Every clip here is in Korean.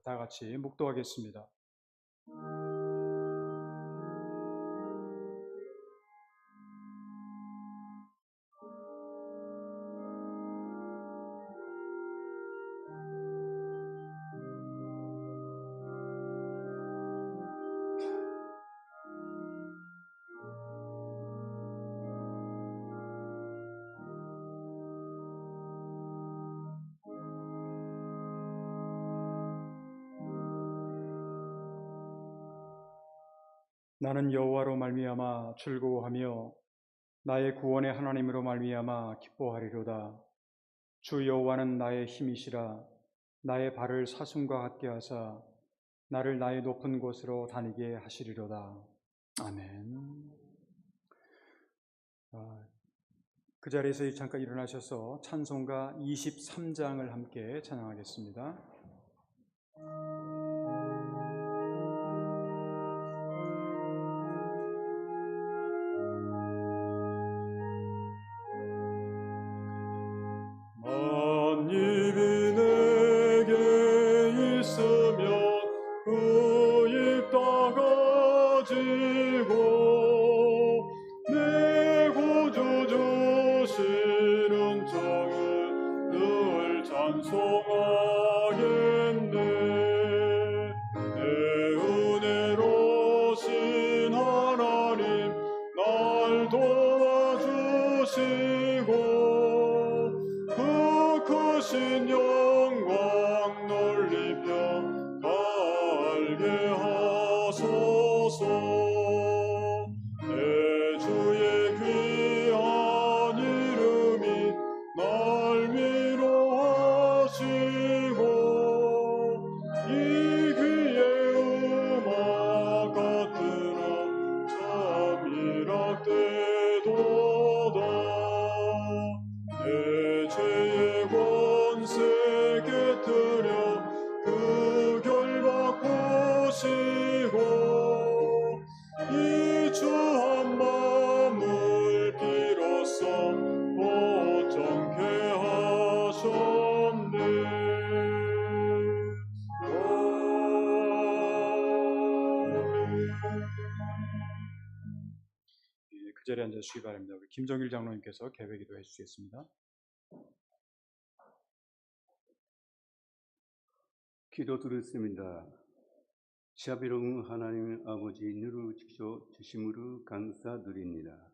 다 같이 묵도하겠습니다. 나는 여호와로 말미암아 즐거워하며 나의 구원의 하나님으로 말미암아 기뻐하리로다. 주 여호와는 나의 힘이시라. 나의 발을 사슴과 같게 하사 나를 나의 높은 곳으로 다니게 하시리로다. 아멘. 그 자리에서 잠깐 일어나셔서 찬송가 23장을 함께 찬양하겠습니다. 만입이 내게 있으면 그 입 다 가지고 내 구주 주시는 정을 늘 찬송하겠네. 내 은혜로신 하나님 날 도와주시고 크신 영광 넓히며 알게 하소서. 내 주의 귀한 이름이 날 위로하시고 이 귀의 음악 같으나 잠이라 때도다. 내 죄의 권세 깨뜨려 그 결 바꾸시고 이 주 한 마음을 비로소 어정케 하셨네. 그 자리에 앉아주시기 바랍니다. 우리 김정일 장로님께서 개회 기도해 주시겠습니다. 기도 드렸습니다. 자비로운 하나님 아버지 누루 지켜 주심으로 감사드립니다.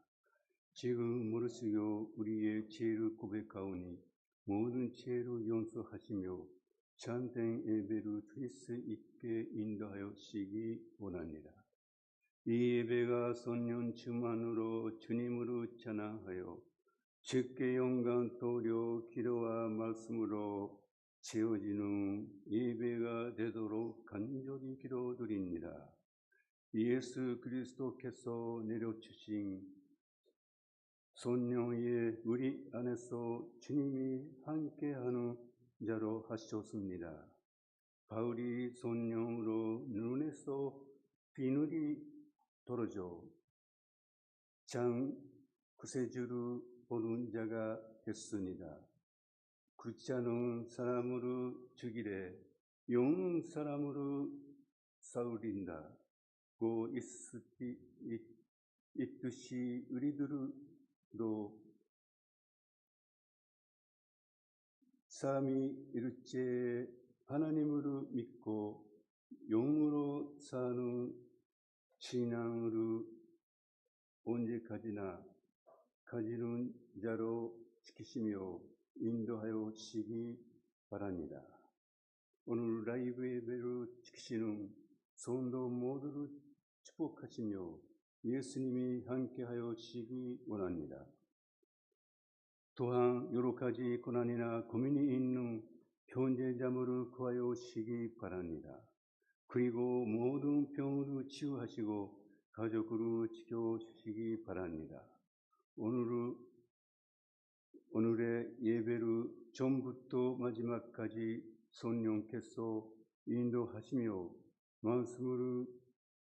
지금 무릎 숙여 우리의 죄를 고백하오니 모든 죄를 용서하시며 참된 예배를 드릴 수 있게 인도하여 주시기 원합니다. 이 예배가 손년 주만으로 주님으로 찬양하여 주께 영광 돌려 기도와 말씀으로 채워지는 예배가 되도록 간절히 기도드립니다. 예수 그리스도께서 내려주신 성령의 우리 안에서 주님이 함께하는 자로 하셨습니다. 바울이 성령으로 눈에서 비늘이 떨어져 장 구세주를 보는 자가 됐습니다. 굳자는 사람으로 죽이래 용 사람으로 싸우린다. 고 있듯이 우리들도 사람이 일체 하나님으로 믿고 영으로 사는 신앙으로 언제까지나 가지는 자로 지키시며 인도하여 주시기 바랍니다. 오늘 라이브 예배를 지키시는 성도 모두를 축복하시며 예수님이 함께하여 주시기 원합니다. 또한 여러 가지 고난이나 고민이 있는 형제자매를 구하여 주시기 바랍니다. 그리고 모든 병으로 치유하시고 가족으로 지켜주시기 바랍니다. 오늘의 예배를 처음부터 마지막까지 성령께서 인도하시며 말씀으로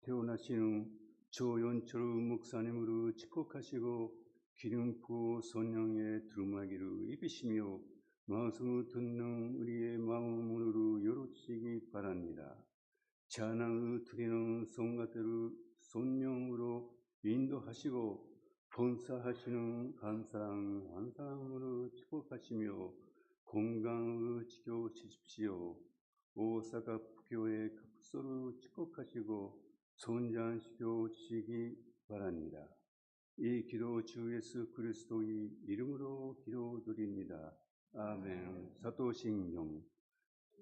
태어나시는 조연철 목사님으로 축복하시고 기름 부어 성령의 두루마기를 입히시며 말씀을 듣는 우리의 마음으로 열어주시기 바랍니다. 찬양을 드리는 성가들을 성령으로 인도하시고 봉사하시는 감사한 한 사람으로 축복하시며 건강을 지켜주십시오. 오사카 교회 각소를 축복하시고 성장시켜 주시기 바랍니다. 이 기도 주 예수 그리스도의 이름으로 기도드립니다. 아멘. 사도신경.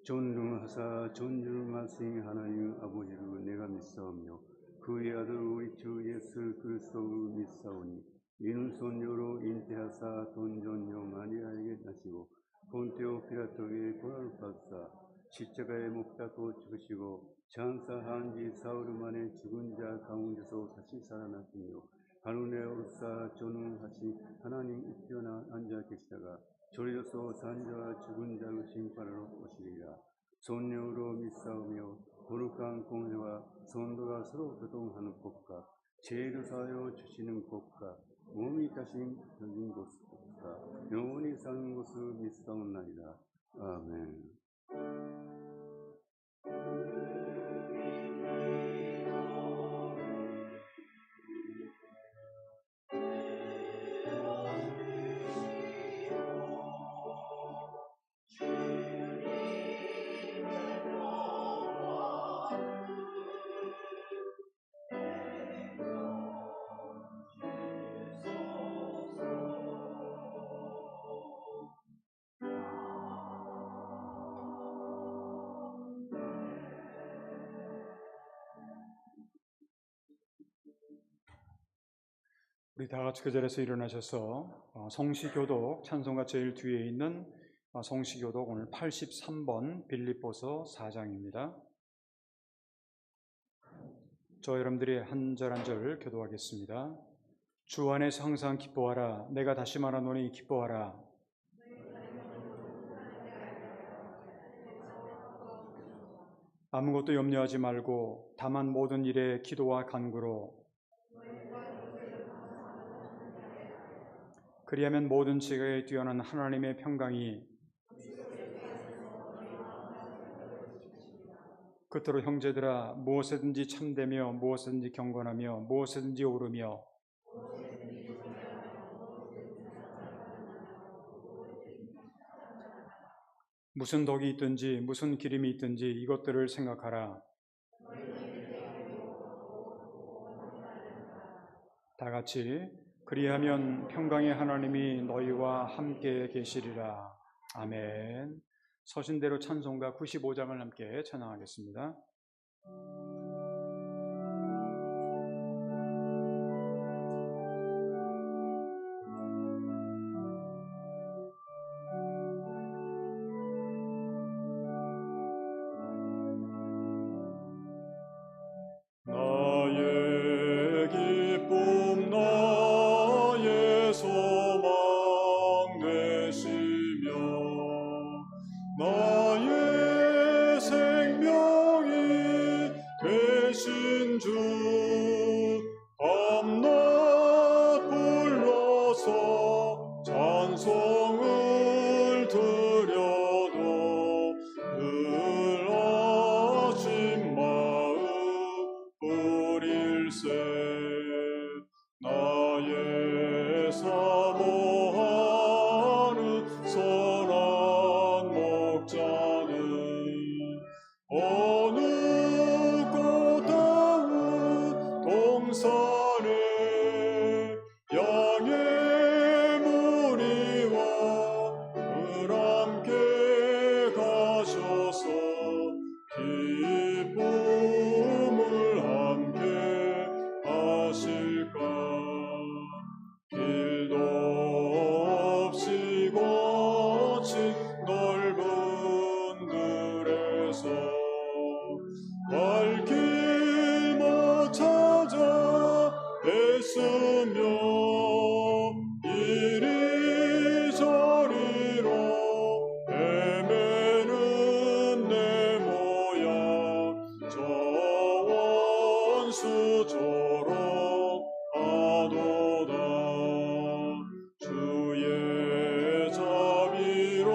존중하사 존중하신 하나님 아버지를 내가 믿사오며 그의 아들 우리 주 예수 그리스도를 믿사오니 이는 선녀로 잉태하사 돈전녀 마리아에게 나시고 본디오 피라토에게 고난을 받사 십자가에 못 박혀 죽으시고 장사한 지 사흘 만에 죽은 자 가운데서 다시 살아나시며 하늘에 오르사 전능하신 하나님 우편에 앉아 계시다가 저리로서 산자와 죽은 자를 심판하러 오시리라. 성령으로 믿사오며 거룩한 공회와 성도가 서로 교통하는 법과 죄를 사하여 주시는 법과 몸이 다신 적인 것과 영원히 사는 것을 믿사옵나이다. 아멘. 우리 다 같이 그 자리에서 일어나셔서 성시교독 찬송가 제일 뒤에 있는 성시교독 오늘 83번 빌립보서 4장입니다. 저 여러분들이 한 절 한 절 교도하겠습니다. 주 안에서 항상 기뻐하라. 내가 다시 말하노니 기뻐하라. 아무것도 염려하지 말고 다만 모든 일에 기도와 간구로 그리하면 모든 지각에 뛰어난 하나님의 평강이 그토록 형제들아 무엇에든지 참되며 무엇에든지 경건하며 무엇에든지 오르며 무슨 덕이 있든지 무슨 기림이 있든지 이것들을 생각하라. 다 같이 그리하면 평강의 하나님이 너희와 함께 계시리라. 아멘. 서신대로 찬송가 95장을 함께 찬양하겠습니다. 나의 기쁨 나의 소망 되시며 나의 생명이 되신 주 밤낮 불러서 찬송을 드려도 늘 아신 마음 뿌릴세. 나의 사모하는 선한 목자는 어느 꽃다운 동산에 양의 무리와 늘 함께 가셔서 기쁨을 함께 하실까. 길도 없이 거친 넓은 들에서 발길만 찾아 애쓰며 이리저리로 헤매는 내 모양 저 원수처럼 하도다. 주의 자비로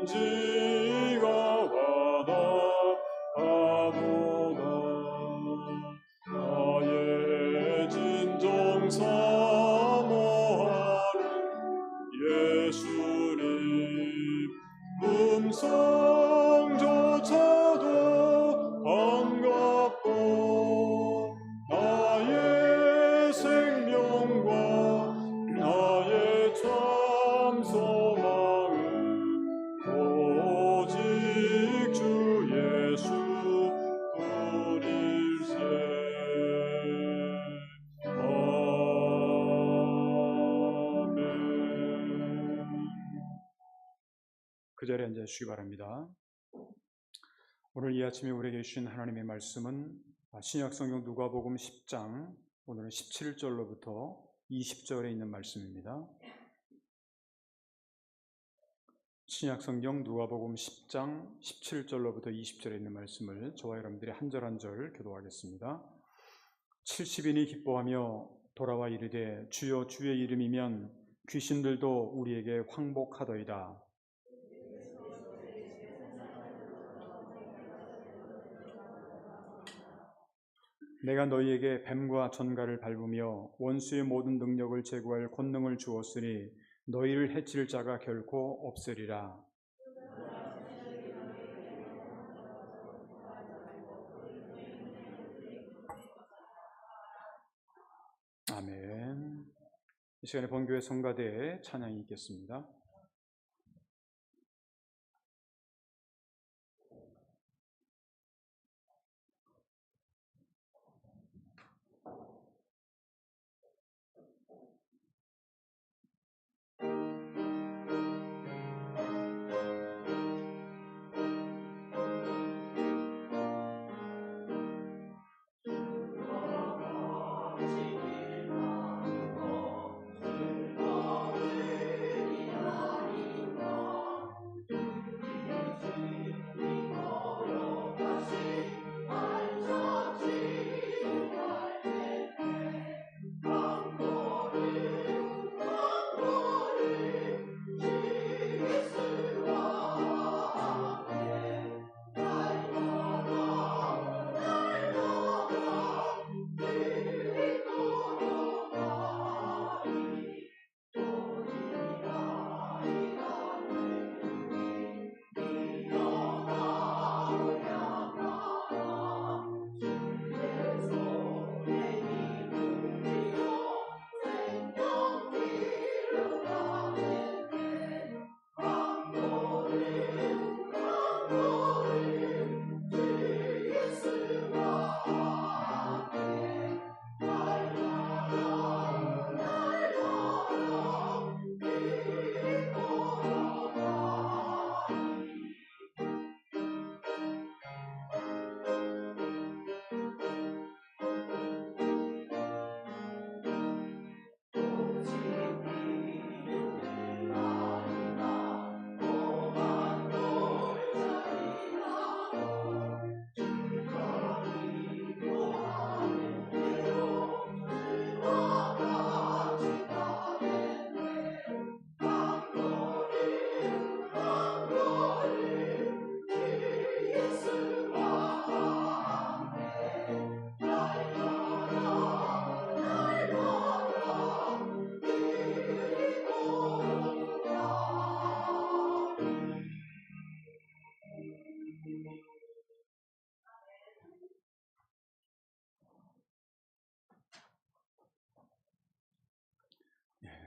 지가 와닿아도다. 나의 진정 사모하는 예수님 음성조차도 반갑고 나의 생명과 나의 참 소망은 오직 주 예수 뿐일세. 아멘. 그 자리에 앉아 주시기 바랍니다. 오늘 이 아침에 우리에게 주신 하나님의 말씀은 신약성경 누가복음 10장 오늘은 17절로부터 20절에 있는 말씀입니다. 신약성경 누가복음 10장 17절로부터 20절에 있는 말씀을 저와 여러분들이 한 절 한 절 교도하겠습니다. 70인이 기뻐하며 돌아와 이르되 주여 주의 이름이면 귀신들도 우리에게 황복하더이다. 내가 너희에게 뱀과 전갈을 밟으며 원수의 모든 능력을 제거할 권능을 주었으니 너희를 해칠 자가 결코 없으리라. 아멘. 이 시간에 본교회 성가대에 찬양이 있겠습니다.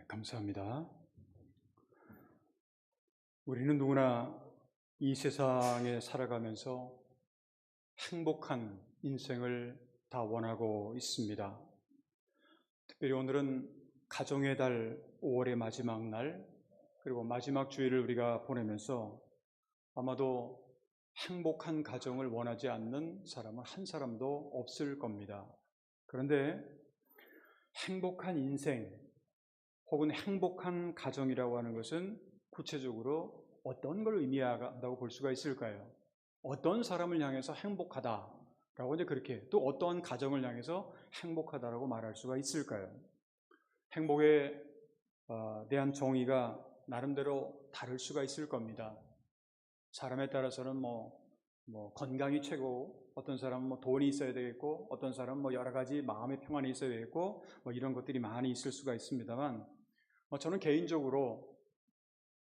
감사합니다. 우리는 누구나 이 세상에 살아가면서 행복한 인생을 다 원하고 있습니다. 특별히 오늘은 가정의 달 5월의 마지막 날, 그리고 마지막 주일을 우리가 보내면서 아마도 행복한 가정을 원하지 않는 사람은 한 사람도 없을 겁니다. 그런데 행복한 인생 혹은 행복한 가정이라고 하는 것은 구체적으로 어떤 걸 의미한다고 볼 수가 있을까요? 어떤 사람을 향해서 행복하다라고 이제 그렇게, 또 어떠한 가정을 향해서 행복하다라고 말할 수가 있을까요? 행복에 대한 정의가 나름대로 다를 수가 있을 겁니다. 사람에 따라서는 건강이 최고, 어떤 사람은 돈이 있어야 되겠고, 어떤 사람은 여러 가지 마음의 평안이 있어야 되겠고, 이런 것들이 많이 있을 수가 있습니다만, 저는 개인적으로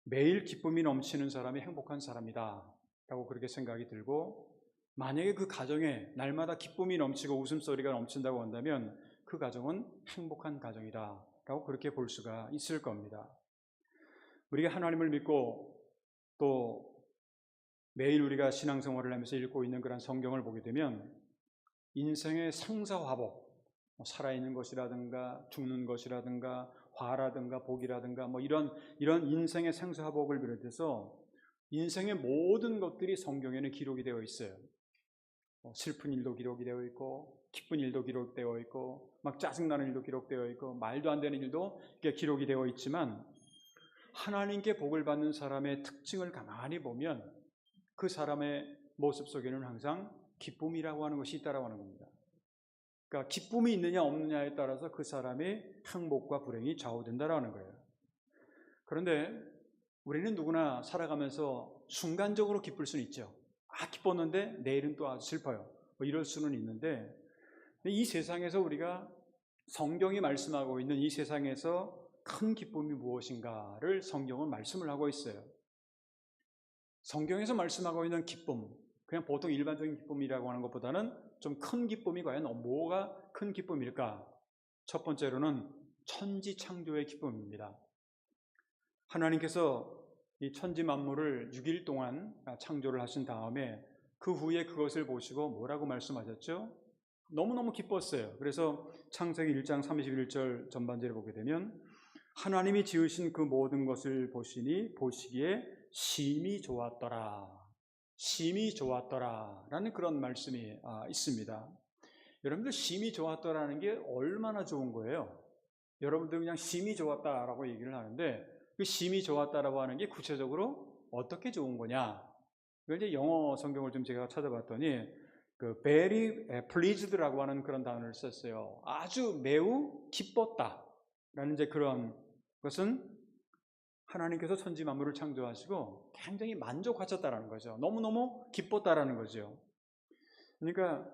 매일 기쁨이 넘치는 사람이 행복한 사람이다 라고 그렇게 생각이 들고, 만약에 그 가정에 날마다 기쁨이 넘치고 웃음소리가 넘친다고 한다면 그 가정은 행복한 가정이다 라고 그렇게 볼 수가 있을 겁니다. 우리가 하나님을 믿고 또 매일 우리가 신앙생활을 하면서 읽고 있는 그런 성경을 보게 되면 인생의 생사화복, 살아있는 것이라든가 죽는 것이라든가 화라든가 복이라든가 이런 인생의 생사화복을 비롯해서 인생의 모든 것들이 성경에는 기록이 되어 있어요. 슬픈 일도 기록이 되어 있고, 기쁜 일도 기록되어 있고, 막 짜증나는 일도 기록되어 있고, 말도 안 되는 일도 기록이 되어 있지만, 하나님께 복을 받는 사람의 특징을 가만히 보면 그 사람의 모습 속에는 항상 기쁨이라고 하는 것이 있다라고 하는 겁니다. 그러니까 기쁨이 있느냐 없느냐에 따라서 그 사람의 행복과 불행이 좌우된다라는 거예요. 그런데 우리는 누구나 살아가면서 순간적으로 기쁠 수는 있죠. 기뻤는데 내일은 또 아주 슬퍼요. 이럴 수는 있는데, 이 세상에서 우리가 성경이 말씀하고 있는 이 세상에서 큰 기쁨이 무엇인가를 성경은 말씀을 하고 있어요. 성경에서 말씀하고 있는 기쁨, 그냥 보통 일반적인 기쁨이라고 하는 것보다는 좀 큰 기쁨이 과연 뭐가 큰 기쁨일까? 첫 번째로는 천지 창조의 기쁨입니다. 하나님께서 이 천지 만물을 6일 동안 창조를 하신 다음에 그 후에 그것을 보시고 뭐라고 말씀하셨죠? 너무너무 기뻤어요. 그래서 창세기 1장 31절 전반절을 보게 되면 하나님이 지으신 그 모든 것을 보시니 보시기에 심히 좋았더라. 심히 좋았더라 라는 그런 말씀이 있습니다. 여러분들 심히 좋았더라는 게 얼마나 좋은 거예요? 여러분들 그냥 심히 좋았다라고 얘기를 하는데 그 심히 좋았다라고 하는 게 구체적으로 어떻게 좋은 거냐? 이걸 이제 영어 성경을 좀 제가 찾아봤더니 그 very pleased라고 하는 그런 단어를 썼어요. 아주 매우 기뻤다라는 이제 그런 것은 하나님께서 천지 만물을 창조하시고 굉장히 만족하셨다라는 거죠. 너무너무 기뻤다라는 거죠. 그러니까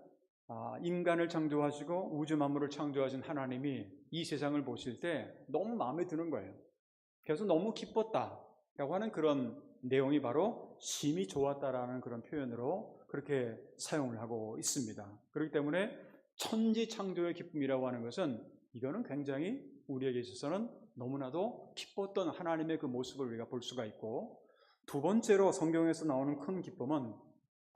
인간을 창조하시고 우주 만물을 창조하신 하나님이 이 세상을 보실 때 너무 마음에 드는 거예요. 그래서 너무 기뻤다라고 하는 그런 내용이 바로 심히 좋았다라는 그런 표현으로 그렇게 사용을 하고 있습니다. 그렇기 때문에 천지 창조의 기쁨이라고 하는 것은 이거는 굉장히 우리에게 있어서는 너무나도 기뻤던 하나님의 그 모습을 우리가 볼 수가 있고, 두 번째로 성경에서 나오는 큰 기쁨은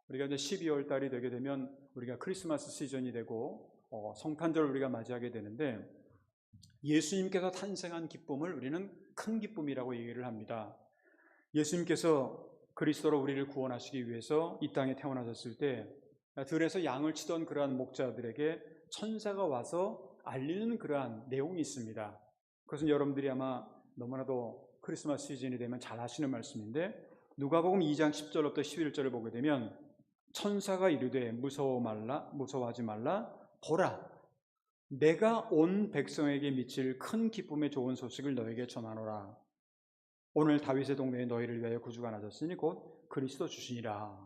우리가 이제 12월 달이 되게 되면 우리가 크리스마스 시즌이 되고 성탄절을 우리가 맞이하게 되는데 예수님께서 탄생한 기쁨을 우리는 큰 기쁨이라고 얘기를 합니다. 예수님께서 그리스도로 우리를 구원하시기 위해서 이 땅에 태어나셨을 때 들에서 양을 치던 그러한 목자들에게 천사가 와서 알리는 그러한 내용이 있습니다. 그것은 여러분들이 아마 너무나도 크리스마스 시즌이 되면 잘 아시는 말씀인데 누가복음 2장 10절부터 11절을 보게 되면 천사가 이르되 무서워하지 말라 보라 내가 온 백성에게 미칠 큰 기쁨의 좋은 소식을 너에게 전하노라. 오늘 다윗의 동네에 너희를 위하여 구주가 나셨으니 곧 그리스도 주시니라.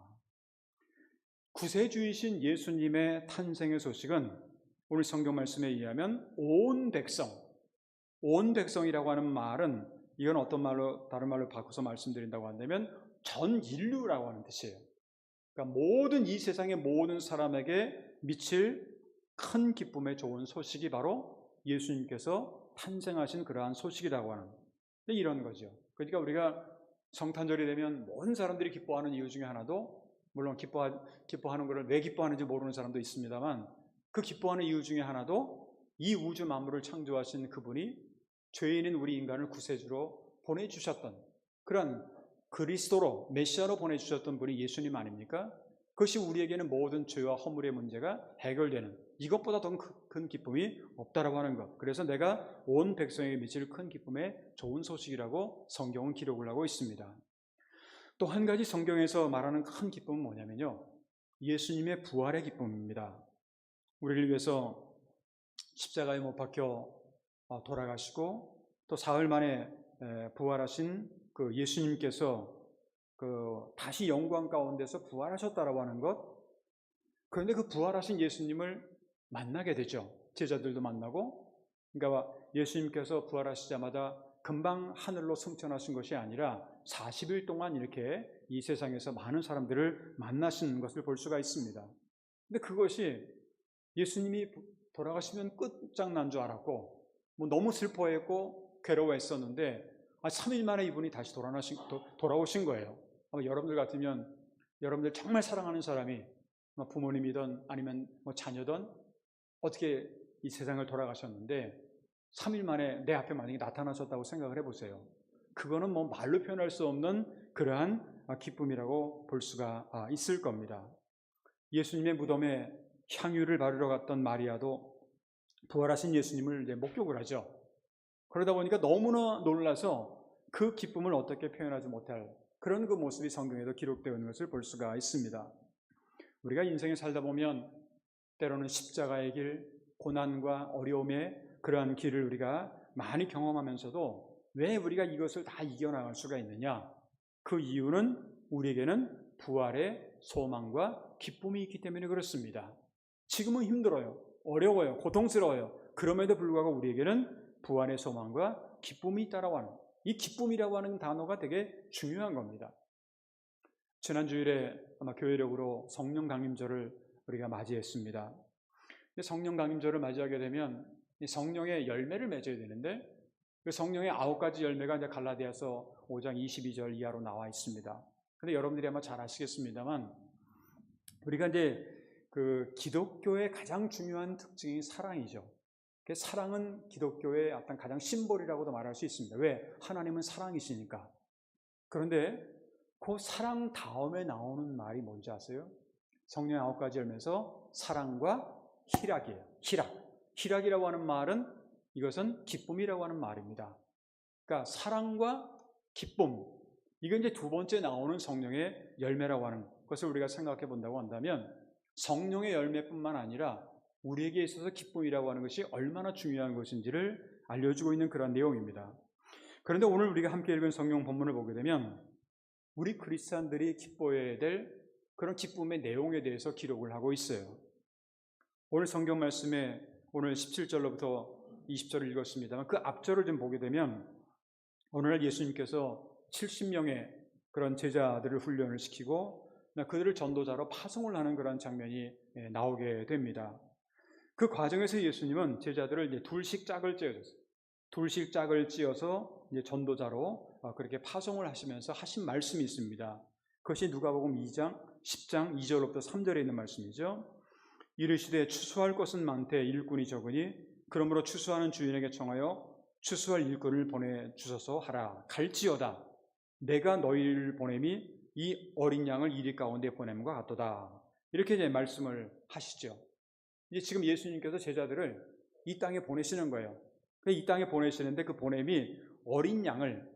구세주이신 예수님의 탄생의 소식은 오늘 성경 말씀에 의하면 온 백성이라고 하는 말은 이건 어떤 말로 다른 말로 바꿔서 말씀드린다고 한다면 전 인류라고 하는 뜻이에요. 그러니까 모든 이 세상의 모든 사람에게 미칠 큰 기쁨의 좋은 소식이 바로 예수님께서 탄생하신 그러한 소식이라고 하는 이런 거죠. 그러니까 우리가 성탄절이 되면 모든 사람들이 기뻐하는 이유 중에 하나도 물론 기뻐하는 것을 왜 기뻐하는지 모르는 사람도 있습니다만 그 기뻐하는 이유 중에 하나도 이 우주 만물을 창조하신 그분이 죄인인 우리 인간을 구세주로 보내주셨던 그런 그리스도로 메시아로 보내주셨던 분이 예수님 아닙니까? 그것이 우리에게는 모든 죄와 허물의 문제가 해결되는 이것보다 더 큰 기쁨이 없다라고 하는 것. 그래서 내가 온 백성에게 미칠 큰 기쁨의 좋은 소식이라고 성경은 기록을 하고 있습니다. 또 한 가지 성경에서 말하는 큰 기쁨은 뭐냐면요. 예수님의 부활의 기쁨입니다. 우리를 위해서 십자가에 못 박혀 돌아가시고 또 사흘 만에 부활하신 그 예수님께서 다시 영광 가운데서 부활하셨다라고 하는 것. 그런데 그 부활하신 예수님을 만나게 되죠. 제자들도 만나고. 그러니까 예수님께서 부활하시자마자 금방 하늘로 승천하신 것이 아니라 40일 동안 이렇게 이 세상에서 많은 사람들을 만나시는 것을 볼 수가 있습니다. 근데 그것이 예수님이 돌아가시면 끝장난 줄 알았고 너무 슬퍼했고 괴로워했었는데 3일 만에 이분이 다시 돌아오신 거예요. 여러분들 같으면 여러분들 정말 사랑하는 사람이 부모님이든 아니면 자녀든 어떻게 이 세상을 돌아가셨는데 3일 만에 내 앞에 만약에 나타나셨다고 생각을 해보세요. 그거는 말로 표현할 수 없는 그러한 기쁨이라고 볼 수가 있을 겁니다. 예수님의 무덤에 향유를 바르러 갔던 마리아도 부활하신 예수님을 이제 목격을 하죠. 그러다 보니까 너무나 놀라서 그 기쁨을 어떻게 표현하지 못할 그런 그 모습이 성경에도 기록되어 있는 것을 볼 수가 있습니다. 우리가 인생에 살다 보면 때로는 십자가의 길, 고난과 어려움의 그러한 길을 우리가 많이 경험하면서도 왜 우리가 이것을 다 이겨나갈 수가 있느냐? 그 이유는 우리에게는 부활의 소망과 기쁨이 있기 때문에 그렇습니다. 지금은 힘들어요. 어려워요. 고통스러워요. 그럼에도 불구하고 우리에게는 부활의 소망과 기쁨이 있다라고 하는, 이 기쁨이라고 하는 단어가 되게 중요한 겁니다. 지난 주일에 아마 교회력으로 성령 강림절을 우리가 맞이했습니다. 성령 강림절을 맞이하게 되면 이 성령의 열매를 맺어야 되는데 그 성령의 9가지 열매가 이제 갈라디아서 5장 22절 이하로 나와 있습니다. 근데 여러분들이 아마 잘 아시겠습니다만 우리가 이제 그 기독교의 가장 중요한 특징이 사랑이죠. 사랑은 기독교의 어떤 가장 심볼이라고도 말할 수 있습니다. 왜? 하나님은 사랑이시니까. 그런데 그 사랑 다음에 나오는 말이 뭔지 아세요? 성령의 9가지 열매에서 사랑과 희락이에요. 희락이라고 하는 말은 이것은 기쁨이라고 하는 말입니다. 그러니까 사랑과 기쁨, 이건 이제 두 번째 나오는 성령의 열매라고 하는 것을 우리가 생각해 본다고 한다면 성령의 열매뿐만 아니라 우리에게 있어서 기쁨이라고 하는 것이 얼마나 중요한 것인지를 알려주고 있는 그런 내용입니다. 그런데 오늘 우리가 함께 읽은 성경 본문을 보게 되면 우리 그리스도인들이 기뻐해야 될 그런 기쁨의 내용에 대해서 기록을 하고 있어요. 오늘 성경 말씀에 오늘 17절로부터 20절을 읽었습니다만 그 앞절을 좀 보게 되면 오늘날 예수님께서 70명의 그런 제자들을 훈련을 시키고 그들을 전도자로 파송을 하는 그런 장면이 나오게 됩니다. 그 과정에서 예수님은 제자들을 이제 둘씩 짝을 찌어줬어요. 둘씩 짝을 찌어서 이제 전도자로 그렇게 파송을 하시면서 하신 말씀이 있습니다. 그것이 누가복음 2장 10장 2절로부터 3절에 있는 말씀이죠. 이르시되 추수할 것은 많되 일꾼이 적으니 그러므로 추수하는 주인에게 청하여 추수할 일꾼을 보내주소서 하라. 갈지어다 내가 너희를 보냄이 이 어린 양을 이리 가운데 보냄과 같도다. 이렇게 이제 말씀을 하시죠. 이제 지금 예수님께서 제자들을 이 땅에 보내시는 거예요. 이 땅에 보내시는데 그 보냄이 어린 양을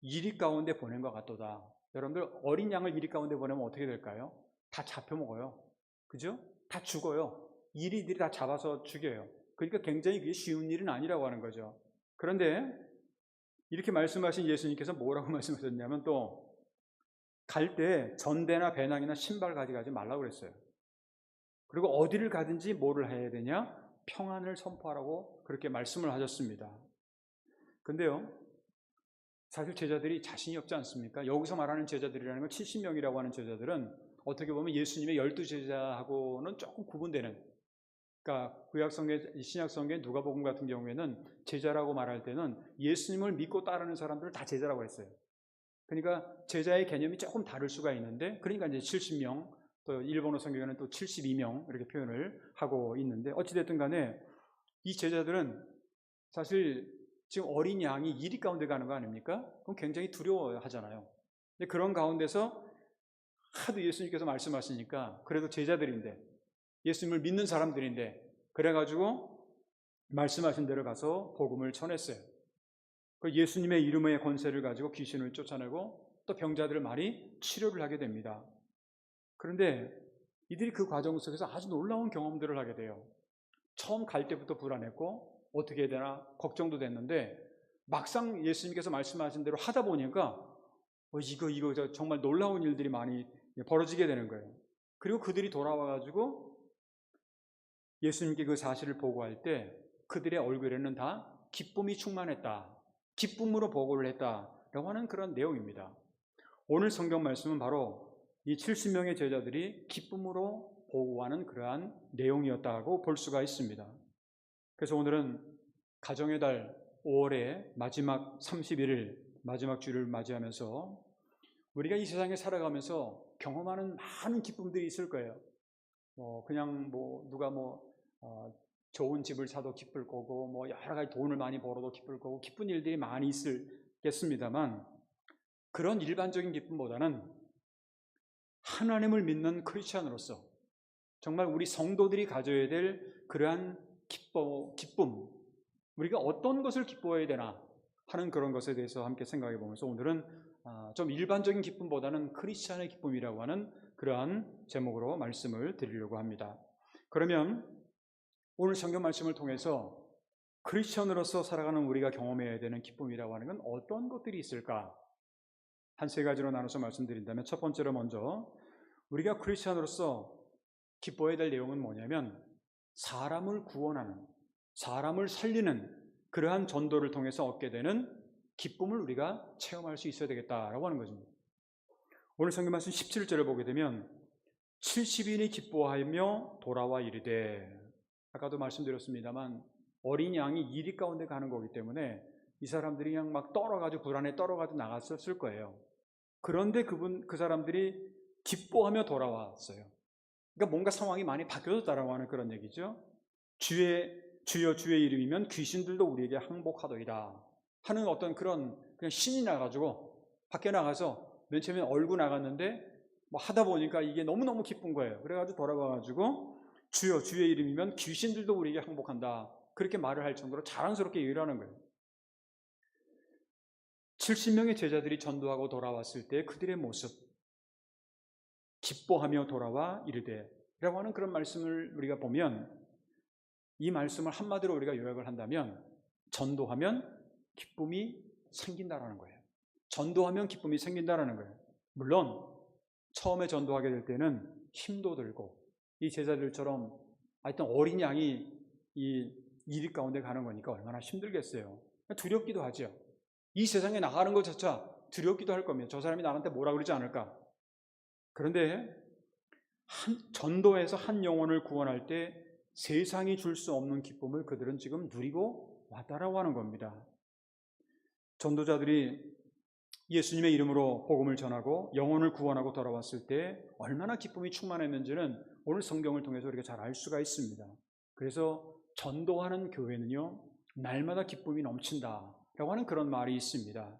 이리 가운데 보냄과 같도다. 여러분들 어린 양을 이리 가운데 보내면 어떻게 될까요? 다 잡혀 먹어요. 그죠? 다 죽어요. 이리들이 다 잡아서 죽여요. 그러니까 굉장히 그게 쉬운 일은 아니라고 하는 거죠. 그런데 이렇게 말씀하신 예수님께서 뭐라고 말씀하셨냐면 또 갈 때 전대나 배낭이나 신발 가져가지 말라고 그랬어요. 그리고 어디를 가든지 뭐를 해야 되냐? 평안을 선포하라고 그렇게 말씀을 하셨습니다. 근데요, 사실 제자들이 자신이 없지 않습니까? 여기서 말하는 제자들이라는 건 70명이라고 하는 제자들은 어떻게 보면 예수님의 12제자하고는 조금 구분되는, 그러니까 구약성경, 신약성경 누가복음 같은 경우에는 제자라고 말할 때는 예수님을 믿고 따르는 사람들을 다 제자라고 했어요. 그러니까 제자의 개념이 조금 다를 수가 있는데, 그러니까 이제 70명, 또 일본어 성경에는 또 72명 이렇게 표현을 하고 있는데, 어찌됐든 간에 이 제자들은 사실 지금 어린 양이 이리 가운데 가는 거 아닙니까? 그럼 굉장히 두려워하잖아요. 근데 그런 가운데서 하도 예수님께서 말씀하시니까 그래도 제자들인데 예수님을 믿는 사람들인데 그래가지고 말씀하신 대로 가서 복음을 전했어요. 예수님의 이름의 권세를 가지고 귀신을 쫓아내고 또 병자들을 많이 치료를 하게 됩니다. 그런데 이들이 그 과정 속에서 아주 놀라운 경험들을 하게 돼요. 처음 갈 때부터 불안했고 어떻게 해야 되나 걱정도 됐는데 막상 예수님께서 말씀하신 대로 하다 보니까 이거 정말 놀라운 일들이 많이 벌어지게 되는 거예요. 그리고 그들이 돌아와가지고 예수님께 그 사실을 보고할 때 그들의 얼굴에는 다 기쁨이 충만했다. 기쁨으로 보고를 했다라고 하는 그런 내용입니다. 오늘 성경 말씀은 바로 이 70명의 제자들이 기쁨으로 보고하는 그러한 내용이었다고 볼 수가 있습니다. 그래서 오늘은 가정의 달 5월의 마지막 31일, 마지막 주를 맞이하면서 우리가 이 세상에 살아가면서 경험하는 많은 기쁨들이 있을 거예요. 그냥 누가 좋은 집을 사도 기쁠 거고, 여러 가지 돈을 많이 벌어도 기쁠 거고, 기쁜 일들이 많이 있겠습니다만, 그런 일반적인 기쁨보다는 하나님을 믿는 크리스찬으로서 정말 우리 성도들이 가져야 될 그러한 기쁨, 우리가 어떤 것을 기뻐해야 되나 하는 그런 것에 대해서 함께 생각해 보면서 오늘은 좀 일반적인 기쁨보다는 크리스찬의 기쁨이라고 하는 그러한 제목으로 말씀을 드리려고 합니다. 그러면 오늘 성경 말씀을 통해서 크리스찬으로서 살아가는 우리가 경험해야 되는 기쁨이라고 하는 건 어떤 것들이 있을까? 한 세 가지로 나눠서 말씀드린다면 첫 번째로 먼저 우리가 크리스찬으로서 기뻐해야 될 내용은 뭐냐면 사람을 구원하는, 사람을 살리는 그러한 전도를 통해서 얻게 되는 기쁨을 우리가 체험할 수 있어야 되겠다라고 하는 것입니다. 오늘 성경 말씀 17절을 보게 되면 70인이 기뻐하며 돌아와 이르되, 아까도 말씀드렸습니다만 어린 양이 이리 가운데 가는 거기 때문에 이 사람들이 그냥 막 떨어가지고 불안에 떨어가지고 나갔었을 거예요. 그런데 그 사람들이 기뻐하며 돌아왔어요. 그러니까 뭔가 상황이 많이 바뀌어졌다라고 하는 그런 얘기죠. 주여 주의 이름이면 귀신들도 우리에게 항복하더이다 하는 어떤 그냥 신이 나가지고 밖에 나가서 맨 처음에 얼고 나갔는데 하다 보니까 이게 너무너무 기쁜 거예요. 그래가지고 돌아가가지고 주여 주의 이름이면 귀신들도 우리에게 항복한다, 그렇게 말을 할 정도로 자랑스럽게 얘기를 하는 거예요. 70명의 제자들이 전도하고 돌아왔을 때 그들의 모습, 기뻐하며 돌아와 이르되 라고 하는 그런 말씀을 우리가 보면, 이 말씀을 한마디로 우리가 요약을 한다면 전도하면 기쁨이 생긴다라는 거예요. 전도하면 기쁨이 생긴다라는 거예요. 물론 처음에 전도하게 될 때는 힘도 들고, 이 제자들처럼 하여튼 어린 양이 이 이리 가운데 가는 거니까 얼마나 힘들겠어요. 두렵기도 하죠. 이 세상에 나가는 것조차 두렵기도 할 겁니다. 저 사람이 나한테 뭐라 그러지 않을까. 그런데 전도해서 한 영혼을 구원할 때 세상이 줄 수 없는 기쁨을 그들은 지금 누리고 왔다라고 하는 겁니다. 전도자들이 예수님의 이름으로 복음을 전하고 영혼을 구원하고 돌아왔을 때 얼마나 기쁨이 충만했는지는 오늘 성경을 통해서 우리가 잘 알 수가 있습니다. 그래서 전도하는 교회는요, 날마다 기쁨이 넘친다라고 하는 그런 말이 있습니다.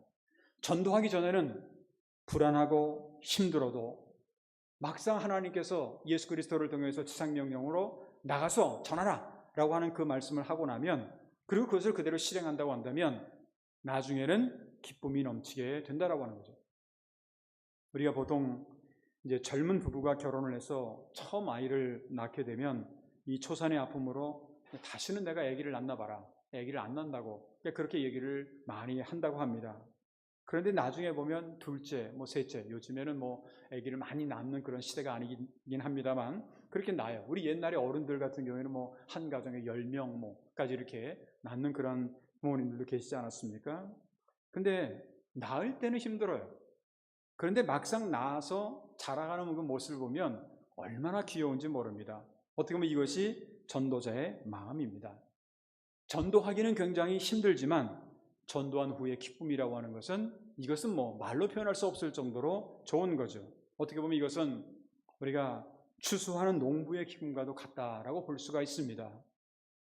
전도하기 전에는 불안하고 힘들어도 막상 하나님께서 예수 그리스도를 통해서 지상명령으로 나가서 전하라 라고 하는 그 말씀을 하고 나면, 그리고 그것을 그대로 실행한다고 한다면 나중에는 기쁨이 넘치게 된다라고 하는 거죠. 우리가 보통 이제 젊은 부부가 결혼을 해서 처음 아이를 낳게 되면 이 초산의 아픔으로 다시는 내가 아기를 낳나 봐라, 아기를 안 낳는다고 그렇게 얘기를 많이 한다고 합니다. 그런데 나중에 보면 둘째, 셋째, 요즘에는 아기를 많이 낳는 그런 시대가 아니긴 합니다만 그렇게 낳아요. 우리 옛날에 어른들 같은 경우에는 한 가정에 10명까지 이렇게 낳는 그런 부모님들도 계시지 않았습니까? 근데 낳을 때는 힘들어요. 그런데 막상 낳아서 자라가는 그 모습을 보면 얼마나 귀여운지 모릅니다. 어떻게 보면 이것이 전도자의 마음입니다. 전도하기는 굉장히 힘들지만 전도한 후의 기쁨이라고 하는 것은, 이것은 말로 표현할 수 없을 정도로 좋은 거죠. 어떻게 보면 이것은 우리가 추수하는 농부의 기쁨과도 같다라고 볼 수가 있습니다.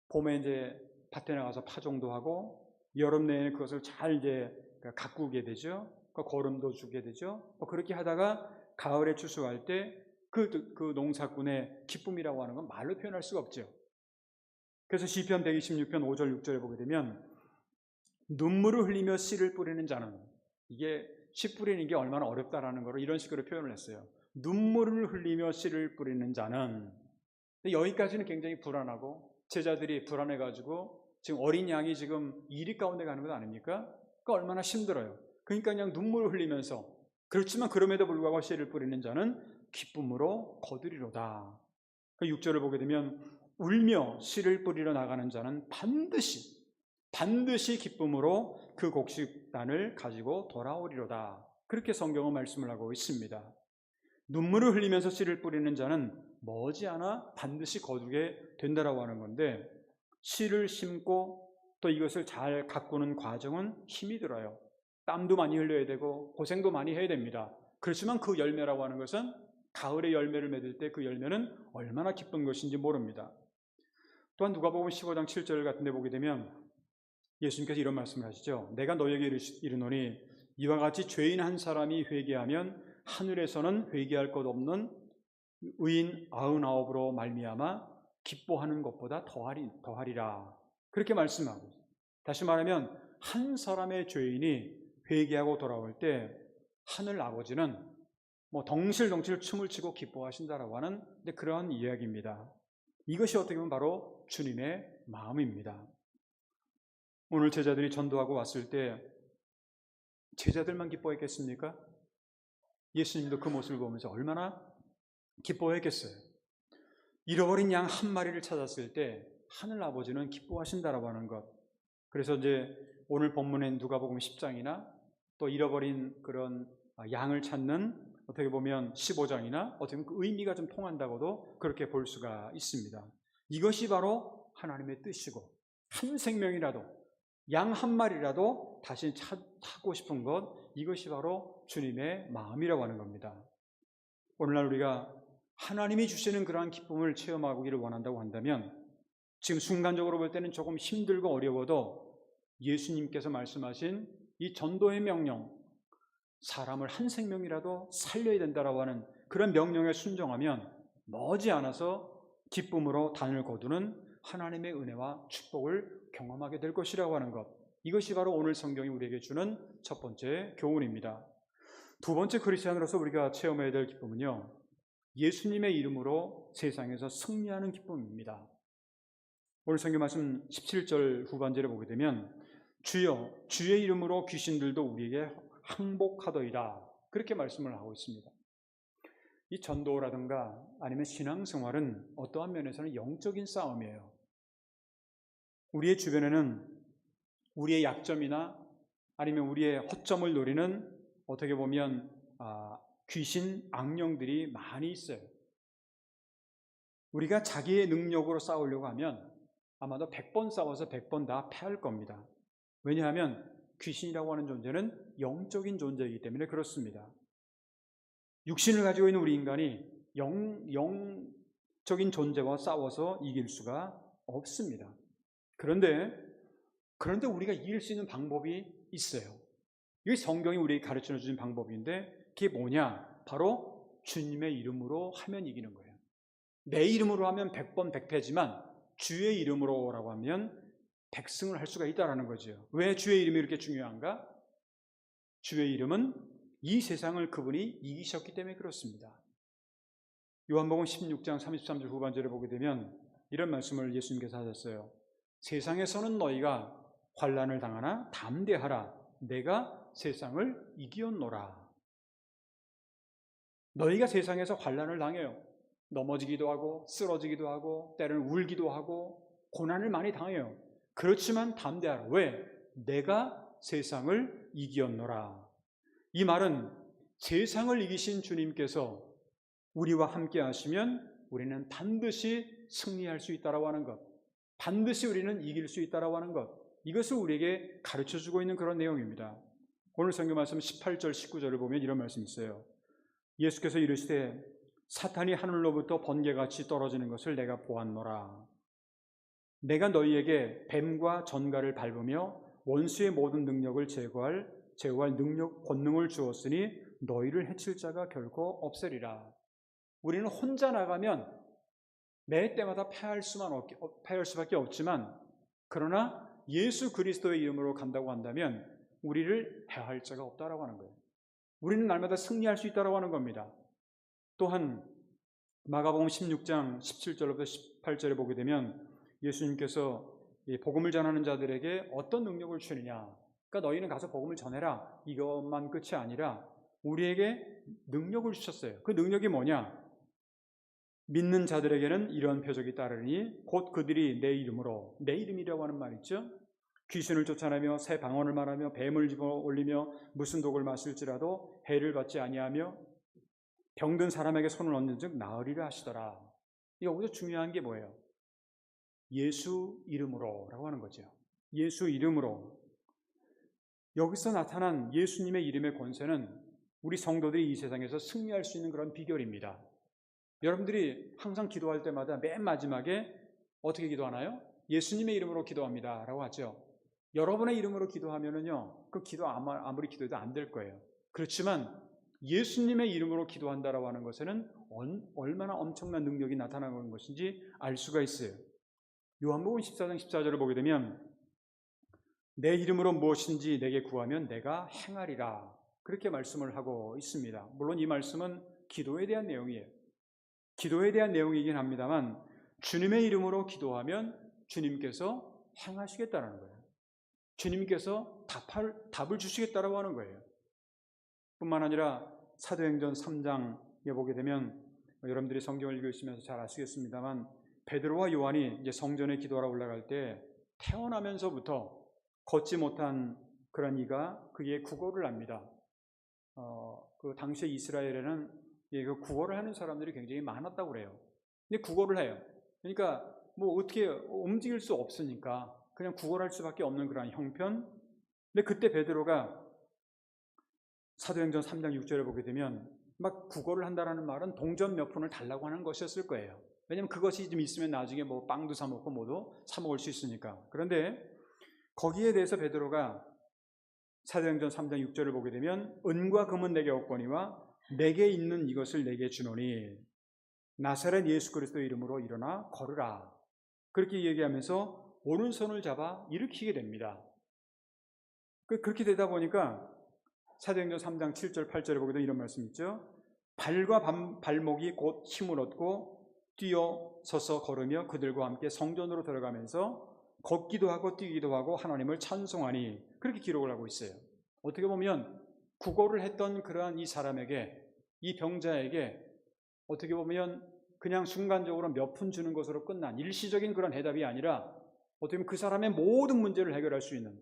봄에 이제 밭에 나가서 파종도 하고, 여름 내에는 그것을 잘 이제 가꾸게 되죠. 거름도 주게 되죠. 그렇게 하다가 가을에 추수할 때 그 농사꾼의 기쁨이라고 하는 건 말로 표현할 수가 없죠. 그래서 시편 126편 5절 6절에 보게 되면 눈물을 흘리며 씨를 뿌리는 자는, 이게 씨 뿌리는 게 얼마나 어렵다라는 걸 이런 식으로 표현을 했어요. 눈물을 흘리며 씨를 뿌리는 자는. 여기까지는 굉장히 불안하고 제자들이 불안해가지고 지금 어린 양이 지금 이리 가운데 가는 것 아닙니까? 그러니까 얼마나 힘들어요. 그러니까 그냥 눈물을 흘리면서 그렇지만 그럼에도 불구하고 씨를 뿌리는 자는 기쁨으로 거두리로다. 6절을 보게 되면 울며 씨를 뿌리러 나가는 자는 반드시 기쁨으로 그 곡식단을 가지고 돌아오리로다. 그렇게 성경은 말씀을 하고 있습니다. 눈물을 흘리면서 씨를 뿌리는 자는 머지않아 반드시 거두게 된다라고 하는 건데, 씨를 심고 또 이것을 잘 가꾸는 과정은 힘이 들어요. 땀도 많이 흘려야 되고 고생도 많이 해야 됩니다. 그렇지만 그 열매라고 하는 것은 가을에 열매를 맺을 때 그 열매는 얼마나 기쁜 것인지 모릅니다. 또한 누가복음 15장 7절 같은 데 보게 되면 예수님께서 이런 말씀을 하시죠. 내가 너에게 이르노니 이와 같이 죄인 한 사람이 회개하면 하늘에서는 회개할 것 없는 의인 99으로 말미암아 기뻐하는 것보다 더하리라. 그렇게 말씀하고, 다시 말하면 한 사람의 죄인이 회개하고 돌아올 때 하늘 아버지는 덩실덩실 춤을 추고 기뻐하신다라고 하는 그러한 이야기입니다. 이것이 어떻게 보면 바로 주님의 마음입니다. 오늘 제자들이 전도하고 왔을 때 제자들만 기뻐했겠습니까? 예수님도 그 모습을 보면서 얼마나 기뻐했겠어요. 잃어버린 양 한 마리를 찾았을 때 하늘 아버지는 기뻐하신다라고 하는 것. 그래서 이제 오늘 본문의 누가복음 10장이나 또 잃어버린 그런 양을 찾는 어떻게 보면 15장이나 어떻게 보면 그 의미가 좀 통한다고도 그렇게 볼 수가 있습니다. 이것이 바로 하나님의 뜻이고, 한 생명이라도 양 한 마리라도 다시 찾고 싶은 것, 이것이 바로 주님의 마음이라고 하는 겁니다. 오늘날 우리가 하나님이 주시는 그러한 기쁨을 체험하기를 원한다고 한다면, 지금 순간적으로 볼 때는 조금 힘들고 어려워도 예수님께서 말씀하신 이 전도의 명령, 사람을 한 생명이라도 살려야 된다라고 하는 그런 명령에 순종하면 머지않아서 기쁨으로 단을 거두는 하나님의 은혜와 축복을 경험하게 될 것이라고 하는 것, 이것이 바로 오늘 성경이 우리에게 주는 첫 번째 교훈입니다. 두 번째 크리스찬으로서 우리가 체험해야 될 기쁨은요, 예수님의 이름으로 세상에서 승리하는 기쁨입니다. 오늘 성경 말씀 17절 후반절에 보게 되면 주여 주의 이름으로 귀신들도 우리에게 항복하더이다, 그렇게 말씀을 하고 있습니다. 이 전도라든가 아니면 신앙생활은 어떠한 면에서는 영적인 싸움이에요. 우리의 주변에는 우리의 약점이나 아니면 우리의 허점을 노리는 어떻게 보면 귀신, 악령들이 많이 있어요. 우리가 자기의 능력으로 싸우려고 하면 아마도 100번 싸워서 100번 다 패할 겁니다. 왜냐하면 귀신이라고 하는 존재는 영적인 존재이기 때문에 그렇습니다. 육신을 가지고 있는 우리 인간이 영적인 존재와 싸워서 이길 수가 없습니다. 그런데 우리가 이길 수 있는 방법이 있어요. 이게 성경이 우리에게 가르쳐 주신 방법인데, 그게 뭐냐? 바로 주님의 이름으로 하면 이기는 거예요. 내 이름으로 하면 100번 100패지만 주의 이름으로라고 하면 100승을 할 수가 있다는 거죠. 왜 주의 이름이 이렇게 중요한가? 주의 이름은 이 세상을 그분이 이기셨기 때문에 그렇습니다. 요한복음 16장 33절 후반절에 보게 되면 이런 말씀을 예수님께서 하셨어요. 세상에서는 너희가 환난을 당하나 담대하라, 내가 세상을 이기었노라. 너희가 세상에서 환난을 당해요. 넘어지기도 하고 쓰러지기도 하고 때로는 울기도 하고 고난을 많이 당해요. 그렇지만 담대하라. 왜? 내가 세상을 이기었노라. 이 말은 세상을 이기신 주님께서 우리와 함께 하시면 우리는 반드시 승리할 수 있다라고 하는 것, 반드시 우리는 이길 수 있다라고 하는 것, 이것을 우리에게 가르쳐주고 있는 그런 내용입니다. 오늘 성경 말씀 18절 19절을 보면 이런 말씀이 있어요. 예수께서 이르시되 사탄이 하늘로부터 번개같이 떨어지는 것을 내가 보았노라. 내가 너희에게 뱀과 전갈을 밟으며 원수의 모든 능력을 제거할 능력, 권능을 주었으니 너희를 해칠 자가 결코 없으리라. 우리는 혼자 나가면 매 때마다 패할 수밖에 없지만, 그러나 예수 그리스도의 이름으로 간다고 한다면 우리를 해할 자가 없다라고 하는 거예요. 우리는 날마다 승리할 수 있다라고 하는 겁니다. 또한 마가복음 16장 17절부터 18절에 보게 되면 예수님께서 이 복음을 전하는 자들에게 어떤 능력을 주느냐, 그러니까 너희는 가서 복음을 전해라, 이것만 끝이 아니라 우리에게 능력을 주셨어요. 그 능력이 뭐냐? 믿는 자들에게는 이런 표적이 따르니 곧 그들이 내 이름으로, 내 이름이라고 하는 말 있죠? 귀신을 쫓아내며 새 방언을 말하며 뱀을 집어 올리며 무슨 독을 마실지라도 해를 받지 아니하며 병든 사람에게 손을 얹는 즉 나으리라 하시더라. 여기서 중요한 게 뭐예요? 예수 이름으로 라고 하는 거죠. 예수 이름으로. 여기서 나타난 예수님의 이름의 권세는 우리 성도들이 이 세상에서 승리할 수 있는 그런 비결입니다. 여러분들이 항상 기도할 때마다 맨 마지막에 어떻게 기도하나요? 예수님의 이름으로 기도합니다 라고 하죠. 여러분의 이름으로 기도하면은요, 그 기도 아무리 기도해도 안 될 거예요. 그렇지만 예수님의 이름으로 기도한다라고 하는 것에는 얼마나 엄청난 능력이 나타나는 것인지 알 수가 있어요. 요한복음 14장 14절을 보게 되면 내 이름으로 무엇인지 내게 구하면 내가 행하리라, 그렇게 말씀을 하고 있습니다. 물론 이 말씀은 기도에 대한 내용이에요. 기도에 대한 내용이긴 합니다만 주님의 이름으로 기도하면 주님께서 행하시겠다는 거예요. 주님께서 답을 주시겠다라고 하는 거예요. 뿐만 아니라 사도행전 3장에 보게 되면 여러분들이 성경을 읽으시면서 잘 아시겠습니다만 베드로와 요한이 이제 성전에 기도하러 올라갈 때 태어나면서부터 걷지 못한 그런 이가 그의 구걸을 합니다. 그 당시에 이스라엘에는 그 구걸을 하는 사람들이 굉장히 많았다고 그래요. 근데 구걸을 해요. 그러니까 뭐 어떻게 움직일 수 없으니까 그냥 구걸할 수밖에 없는 그런 형편. 근데 그때 베드로가 사도행전 3장 6절에 보게 되면 막 구걸을 한다라는 말은 동전 몇 푼을 달라고 하는 것이었을 거예요. 왜냐하면 그것이 좀 있으면 나중에 뭐 빵도 사 먹고 뭐도 사 먹을 수 있으니까. 그런데 거기에 대해서 베드로가 사도행전 3장 6절을 보게 되면 은과 금은 내게 없거니와 내게 있는 이것을 내게 주노니 나사렛 예수 그리스도의 이름으로 일어나 걸으라, 그렇게 얘기하면서 오른손을 잡아 일으키게 됩니다. 그렇게 되다 보니까 사도행전 3장 7절 8절에 보게 되면 이런 말씀이 있죠. 발과 발목이 곧 힘을 얻고 뛰어서서 걸으며 그들과 함께 성전으로 들어가면서 걷기도 하고 뛰기도 하고 하나님을 찬송하니, 그렇게 기록을 하고 있어요. 어떻게 보면 구걸을 했던 그러한 이 사람에게, 이 병자에게 어떻게 보면 그냥 순간적으로 몇 푼 주는 것으로 끝난 일시적인 그런 해답이 아니라 어떻게 보면 그 사람의 모든 문제를 해결할 수 있는.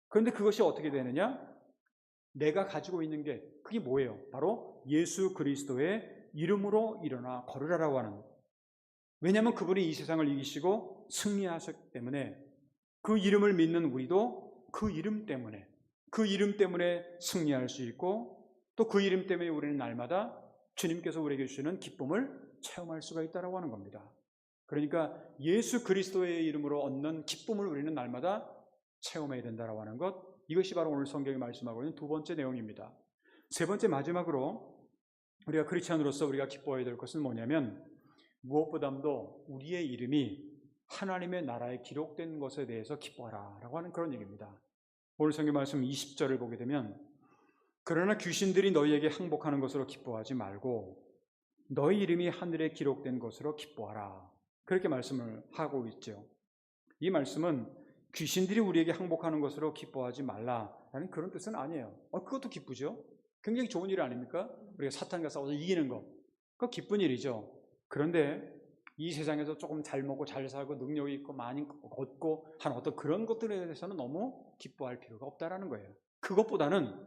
그런데 그것이 어떻게 되느냐? 내가 가지고 있는 게 그게 뭐예요? 바로 예수 그리스도의 이름으로 일어나 걸으라라고 하는. 왜냐하면 그분이 이 세상을 이기시고 승리하셨기 때문에 그 이름을 믿는 우리도 그 이름 때문에 승리할 수 있고 또 그 이름 때문에 우리는 날마다 주님께서 우리에게 주시는 기쁨을 체험할 수가 있다고 하는 겁니다. 그러니까 예수 그리스도의 이름으로 얻는 기쁨을 우리는 날마다 체험해야 된다고 하는 것, 이것이 바로 오늘 성경이 말씀하고 있는 두 번째 내용입니다. 세 번째, 마지막으로 우리가 크리스찬으로서 우리가 기뻐해야 될 것은 뭐냐면 무엇보다도 우리의 이름이 하나님의 나라에 기록된 것에 대해서 기뻐하라 라고 하는 그런 얘기입니다. 오늘 성경 말씀 20절을 보게 되면 그러나 귀신들이 너희에게 항복하는 것으로 기뻐하지 말고 너희 이름이 하늘에 기록된 것으로 기뻐하라, 그렇게 말씀을 하고 있죠. 이 말씀은 귀신들이 우리에게 항복하는 것으로 기뻐하지 말라라는 그런 뜻은 아니에요. 그것도 기쁘죠. 굉장히 좋은 일 아닙니까? 우리가 사탄과 싸워서 이기는 거, 그거 기쁜 일이죠. 그런데 이 세상에서 조금 잘 먹고 잘 살고 능력이 있고 많이 걷고 한 어떤 그런 것들에 대해서는 너무 기뻐할 필요가 없다라는 거예요. 그것보다는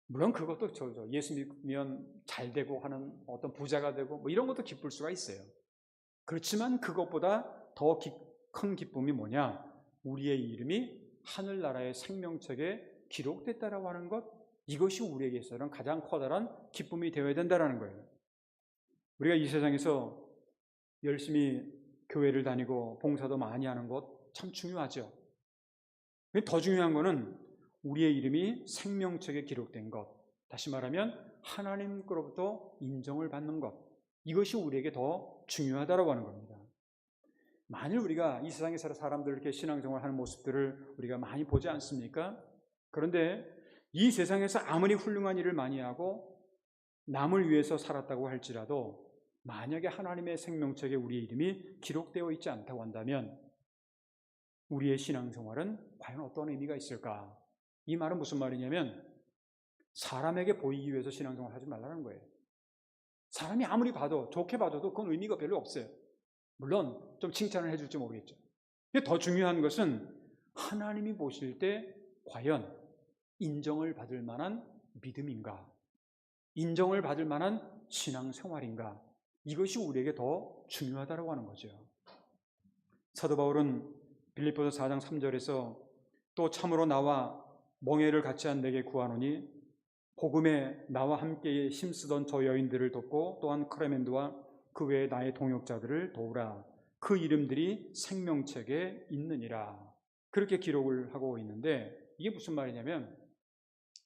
물론 그것도 예수 믿으면 잘 되고 하는 어떤 부자가 되고 뭐 이런 것도 기쁠 수가 있어요. 그렇지만 그것보다 더 큰 기쁨이 뭐냐? 우리의 이름이 하늘나라의 생명책에 기록됐다라고 하는 것, 이것이 우리에게 있어서는 가장 커다란 기쁨이 되어야 된다라는 거예요. 우리가 이 세상에서 열심히 교회를 다니고 봉사도 많이 하는 것 참 중요하죠. 더 중요한 것은 우리의 이름이 생명책에 기록된 것, 다시 말하면 하나님께로부터 인정을 받는 것, 이것이 우리에게 더 중요하다고 하는 겁니다. 만일 우리가 이 세상에 살아 사람들 이렇게 신앙생활 하는 모습들을 우리가 많이 보지 않습니까? 그런데 이 세상에서 아무리 훌륭한 일을 많이 하고 남을 위해서 살았다고 할지라도 만약에 하나님의 생명책에 우리의 이름이 기록되어 있지 않다고 한다면 우리의 신앙생활은 과연 어떤 의미가 있을까? 이 말은 무슨 말이냐면 사람에게 보이기 위해서 신앙생활 하지 말라는 거예요. 사람이 아무리 봐도, 좋게 봐줘도 그건 의미가 별로 없어요. 물론 좀 칭찬을 해줄지 모르겠죠. 근데 더 중요한 것은 하나님이 보실 때 과연 인정을 받을 만한 믿음인가, 인정을 받을 만한 신앙생활인가, 이것이 우리에게 더 중요하다고 하는 거죠. 사도 바울은 빌립보서 4장 3절에서 또 참으로 나와 멍에를 같이 한 내게 구하노니 복음에 나와 함께 힘쓰던 저 여인들을 돕고 또한 크레멘드와 그 외에 나의 동역자들을 도우라. 그 이름들이 생명책에 있느니라. 그렇게 기록을 하고 있는데 이게 무슨 말이냐면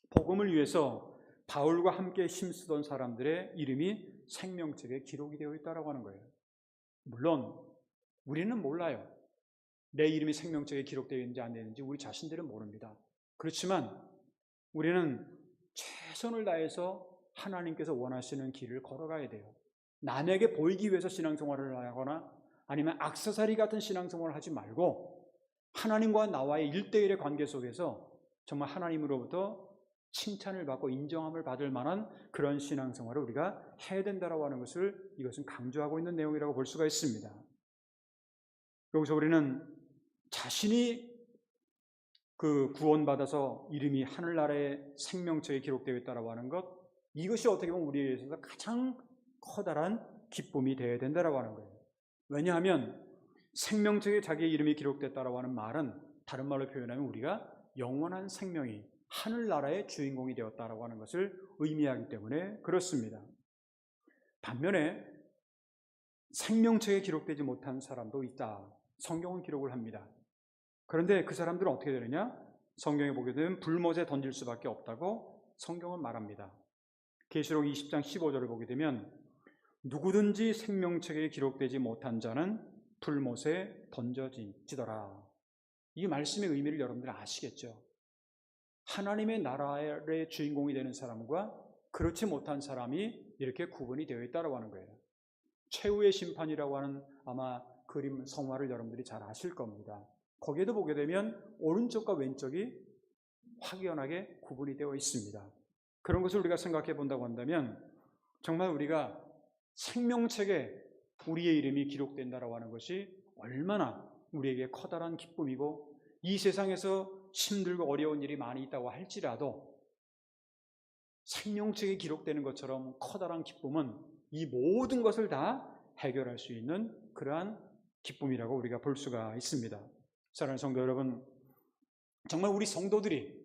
복음을 위해서 바울과 함께 힘쓰던 사람들의 이름이 생명책에 기록이 되어 있다고 하는 거예요. 물론 우리는 몰라요. 내 이름이 생명책에 기록되어 있는지 안 되는지 우리 자신들은 모릅니다. 그렇지만 우리는 최선을 다해서 하나님께서 원하시는 길을 걸어가야 돼요. 남에게 보이기 위해서 신앙생활을 하거나 아니면 액세서리 같은 신앙생활을 하지 말고 하나님과 나와의 1대1의 관계 속에서 정말 하나님으로부터 칭찬을 받고 인정함을 받을 만한 그런 신앙생활을 우리가 해야 된다고 하는 것을 이것은 강조하고 있는 내용이라고 볼 수가 있습니다. 여기서 우리는 자신이 그 구원받아서 이름이 하늘나라의 생명책에 기록되어 있다고 하는 것, 이것이 어떻게 보면 우리에 있어서 가장 커다란 기쁨이 되어야 된다고 하는 거예요. 왜냐하면 생명책에 자기의 이름이 기록됐다고 하는 말은 다른 말로 표현하면 우리가 영원한 생명이 하늘나라의 주인공이 되었다고 하는 것을 의미하기 때문에 그렇습니다. 반면에 생명책에 기록되지 못한 사람도 있다. 성경은 기록을 합니다. 그런데 그 사람들은 어떻게 되느냐? 성경에 보게 되면 불못에 던질 수밖에 없다고 성경은 말합니다. 계시록 20장 15절을 보게 되면 누구든지 생명책에 기록되지 못한 자는 불못에 던져지더라. 이 말씀의 의미를 여러분들 아시겠죠? 하나님의 나라의 주인공이 되는 사람과 그렇지 못한 사람이 이렇게 구분이 되어 있다고 하는 거예요. 최후의 심판이라고 하는 아마 그림 성화를 여러분들이 잘 아실 겁니다. 거기에도 보게 되면 오른쪽과 왼쪽이 확연하게 구분이 되어 있습니다. 그런 것을 우리가 생각해 본다고 한다면 정말 우리가 생명책에 우리의 이름이 기록된다고 하는 것이 얼마나 우리에게 커다란 기쁨이고 이 세상에서 힘들고 어려운 일이 많이 있다고 할지라도 생명책에 기록되는 것처럼 커다란 기쁨은 이 모든 것을 다 해결할 수 있는 그러한 기쁨이라고 우리가 볼 수가 있습니다. 사랑하는 성도 여러분, 정말 우리 성도들이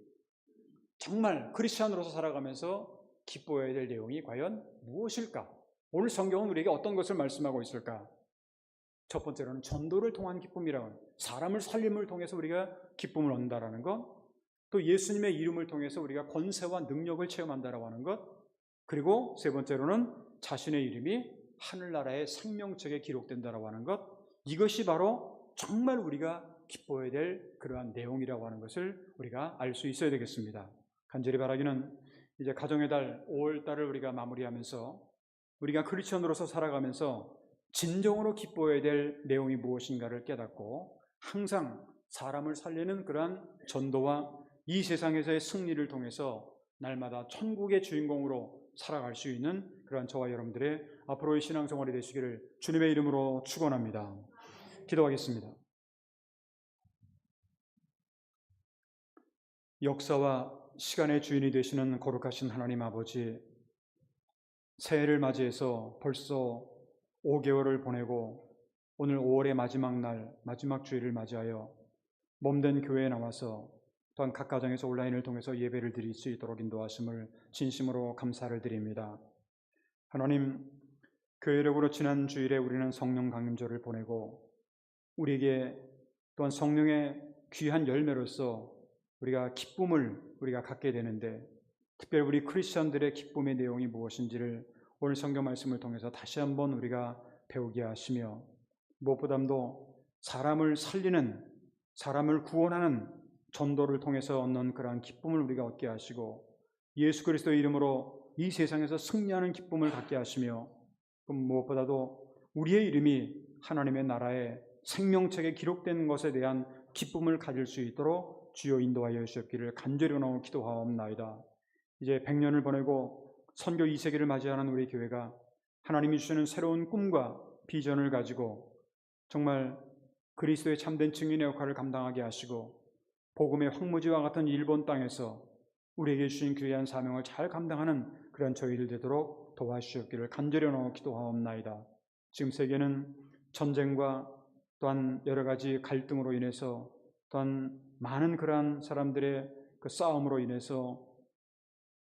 정말 크리스찬으로서 살아가면서 기뻐해야 될 내용이 과연 무엇일까? 오늘 성경은 우리에게 어떤 것을 말씀하고 있을까? 첫 번째로는 전도를 통한 기쁨이라는, 사람을 살림을 통해서 우리가 기쁨을 얻는다라는 것, 또 예수님의 이름을 통해서 우리가 권세와 능력을 체험한다라고 하는 것, 그리고 세 번째로는 자신의 이름이 하늘나라의 생명책에 기록된다라고 하는 것, 이것이 바로 정말 우리가 기뻐해야 될 그러한 내용이라고 하는 것을 우리가 알 수 있어야 되겠습니다. 간절히 바라기는 이제 가정의 달 5월 달을 우리가 마무리하면서 우리가 크리스천으로서 살아가면서 진정으로 기뻐해야 될 내용이 무엇인가를 깨닫고 항상 사람을 살리는 그러한 전도와 이 세상에서의 승리를 통해서 날마다 천국의 주인공으로 살아갈 수 있는 그러한 저와 여러분들의 앞으로의 신앙생활이 되시기를 주님의 이름으로 축원합니다. 기도하겠습니다. 역사와 시간의 주인이 되시는 거룩하신 하나님 아버지, 새해를 맞이해서 벌써 5개월을 보내고 오늘 5월의 마지막 날, 마지막 주일을 맞이하여 몸된 교회에 나와서 또한 각 가정에서 온라인을 통해서 예배를 드릴 수 있도록 인도하심을 진심으로 감사를 드립니다. 하나님, 교회력으로 지난 주일에 우리는 성령 강림절을 보내고 우리에게 또한 성령의 귀한 열매로서 우리가 기쁨을 우리가 갖게 되는데 특별히 우리 크리스천들의 기쁨의 내용이 무엇인지를 오늘 성경 말씀을 통해서 다시 한번 우리가 배우게 하시며 무엇보다도 사람을 살리는, 사람을 구원하는 전도를 통해서 얻는 그러한 기쁨을 우리가 얻게 하시고 예수 그리스도의 이름으로 이 세상에서 승리하는 기쁨을 갖게 하시며 무엇보다도 우리의 이름이 하나님의 나라에 생명책에 기록된 것에 대한 기쁨을 가질 수 있도록 주여 인도하여 주시옵기를 간절히 기도하옵나이다. 이제 100년을 보내고 선교 2세기를 맞이하는 우리 교회가 하나님이 주시는 새로운 꿈과 비전을 가지고 정말 그리스도의 참된 증인의 역할을 감당하게 하시고 복음의 황무지와 같은 일본 땅에서 우리에게 주신 귀한 사명을 잘 감당하는 그런 저희들 되도록 도와주셨기를 간절히 기도하옵나이다. 지금 세계는 전쟁과 또한 여러 가지 갈등으로 인해서 또한 많은 그러한 사람들의 그 싸움으로 인해서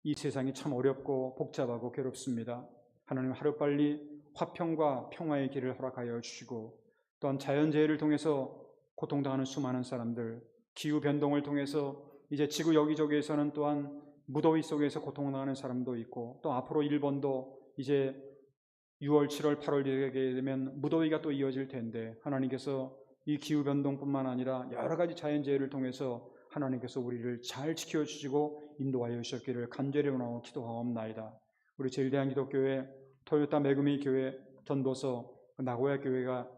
이 세상이 참 어렵고 복잡하고 괴롭습니다. 하나님 하루빨리 화평과 평화의 길을 허락하여 주시고 또한 자연재해를 통해서 고통당하는 수많은 사람들, 기후변동을 통해서 이제 지구 여기저기에서는 또한 무더위 속에서 고통당하는 사람도 있고 또 앞으로 일본도 이제 6월, 7월, 8월 되게 되면 무더위가 또 이어질 텐데 하나님께서 이 기후변동뿐만 아니라 여러 가지 자연재해를 통해서 하나님께서 우리를 잘 지켜주시고 인도하여 주셨기를 간절히 원하고 기도하옵나이다. 우리 제일대한기독교회 토요타 메구미 교회 전도서 나고야 교회가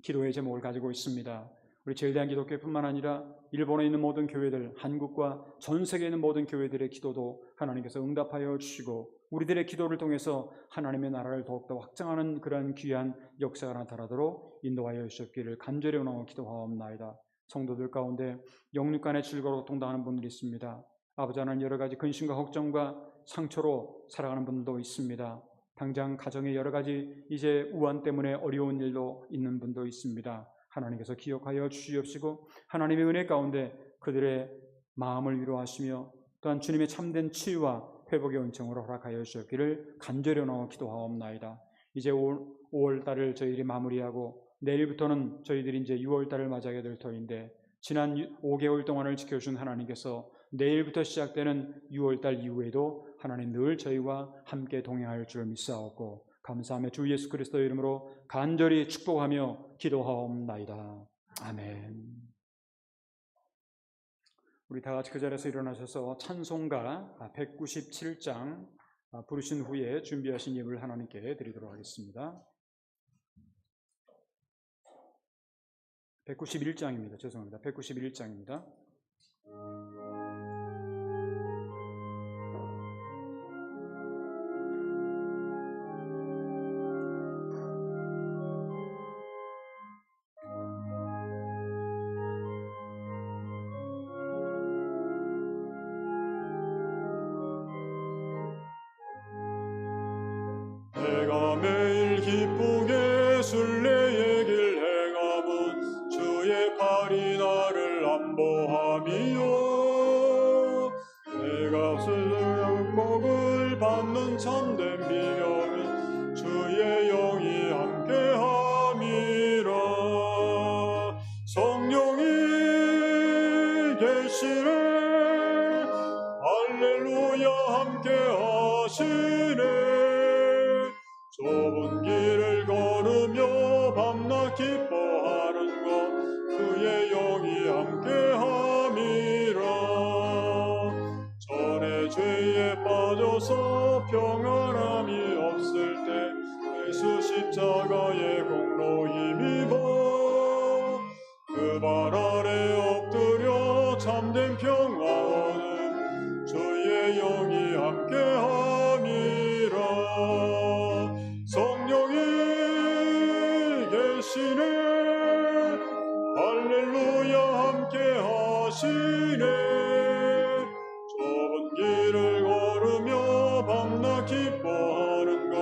기도의 제목을 가지고 있습니다. 우리 제일대한기독교회뿐만 아니라 일본에 있는 모든 교회들, 한국과 전 세계에 있는 모든 교회들의 기도도 하나님께서 응답하여 주시고 우리들의 기도를 통해서 하나님의 나라를 더욱더 확장하는 그런 귀한 역사가 나타나도록 인도하여 주셨기를 간절히 원하고 기도하옵나이다. 성도들 가운데 영육간의 질거로 고통당하는 분들이 있습니다. 아버지 하나님, 여러 가지 근심과 걱정과 상처로 살아가는 분들도 있습니다. 당장 가정에 여러 가지 이제 우환 때문에 어려운 일도 있는 분도 있습니다. 하나님께서 기억하여 주시옵시고 하나님의 은혜 가운데 그들의 마음을 위로하시며 또한 주님의 참된 치유와 회복의 은총으로 허락하여 주셨기를 간절히 원하고 기도하옵나이다. 이제 5월 달을 저희들이 마무리하고 내일부터는 저희들이 이제 6월 달을 맞이하게 될 터인데 지난 5개월 동안을 지켜주신 하나님께서 내일부터 시작되는 6월 달 이후에도 하나님 늘 저희와 함께 동행할 줄 믿사옵고 감사하며 주 예수 그리스도의 이름으로 간절히 축복하며 기도하옵나이다. 아멘. 우리 다 같이 그 자리에서 일어나셔서 찬송가 197장 부르신 후에 준비하신 예물을 하나님께 드리도록 하겠습니다. 191장입니다. 죄송합니다. 191장입니다. 내가 매일 기쁘게 순례의 길 행함은 주의 팔이 나를 안보함이요 내가 슬른 복을 받는 참된 비결은 주의 영이 함께함이라 성령이 계시네 할렐루야 함께하시네 좁은 길을 걸으며 밤낮 기뻐하는 것 그의 영이 함께함이라 전에 죄에 빠져서 평안함이 없을 때 예수 십자가의 공로 힘입어 그 발 아래 엎드려 참된 평화 얻음 주의 영이 함께함이라 성령이 계시네 할렐루야 함께하시네 좁은 길을 걸으며 밤낮 기뻐하는 것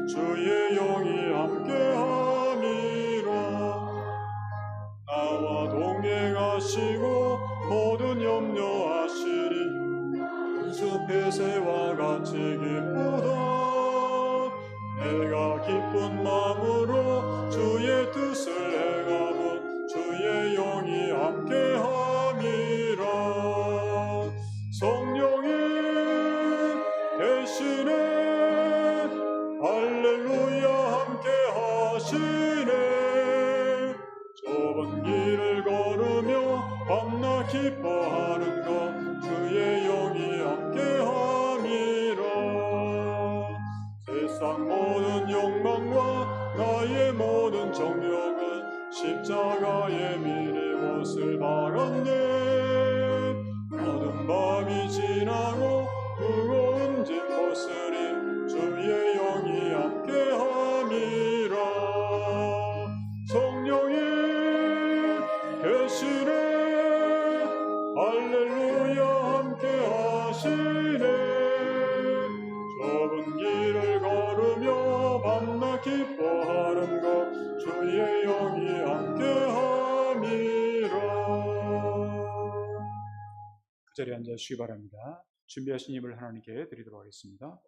주의 영이 함께함이라 나와 동행하시고 모든 염려하시리 숲의 새와 같이 기쁘다 내가 기쁜 마음으로 주의 뜻을 행하면 주의 영이 함께함이라 성령이 계시네 할렐루야 함께하시네 좁은 길을 걸으며 밤낮 기뻐하는 것 주의 영이 함께함이라 세상 모든 욕망과 나의 모든 정욕은 십자가의 미리 옷을 바랐네 모든 밤이 지나고 앉아주시기 바랍니다. 준비하신 입을 하나님께 드리도록 하겠습니다.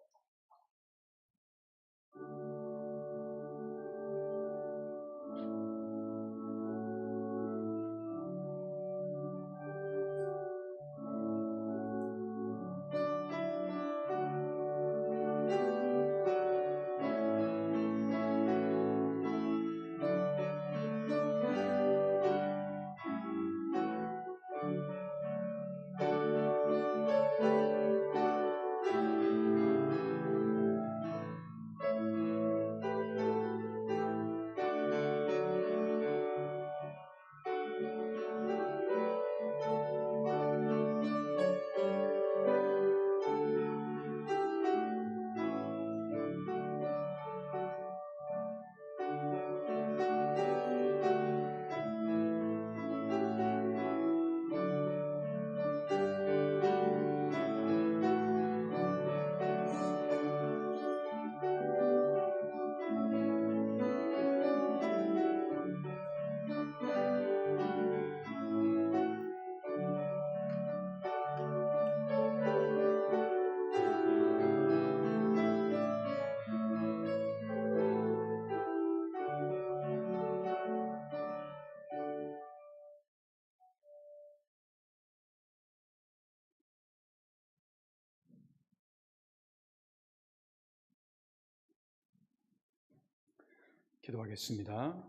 기도하겠습니다.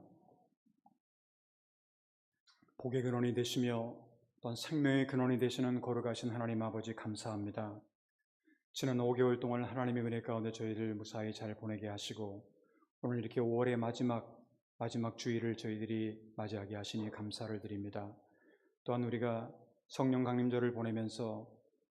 복의 근원이 되시며 또한 생명의 근원이 되시는 거룩하신 하나님 아버지 감사합니다. 지난 5개월 동안 하나님의 은혜 가운데 저희를 무사히 잘 보내게 하시고 오늘 이렇게 5월의 마지막 주일을 저희들이 맞이하게 하시니 감사를 드립니다. 또한 우리가 성령 강림절을 보내면서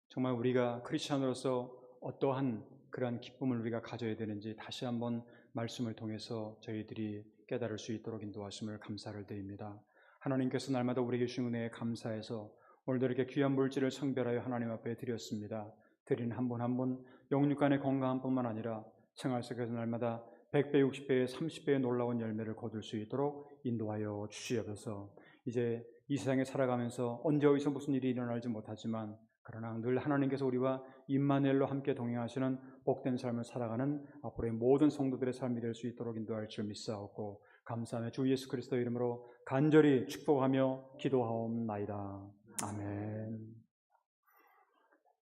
정말 우리가 크리스찬으로서 어떠한 그러한 기쁨을 우리가 가져야 되는지 다시 한번 말씀을 통해서 저희들이 깨달을 수 있도록 인도하심을 감사를 드립니다. 하나님께서 날마다 우리에게 주신 은혜에 감사해서 오늘도 이렇게 귀한 물질을 성별하여 하나님 앞에 드렸습니다. 드린 한 분 한 분 영육간의 건강한 뿐만 아니라 생활 속에서 날마다 100배, 60배, 30배의 놀라운 열매를 거둘 수 있도록 인도하여 주시옵소서. 이제 이 세상에 살아가면서 언제 어디서 무슨 일이 일어날지 못하지만 그러나 늘 하나님께서 우리와 임마누엘로 함께 동행하시는 복된 삶을 살아가는 앞으로의 모든 성도들의 삶이 될 수 있도록 인도할 줄 믿사옵고 감사하며 주 예수 그리스도 이름으로 간절히 축복하며 기도하옵나이다. 아멘.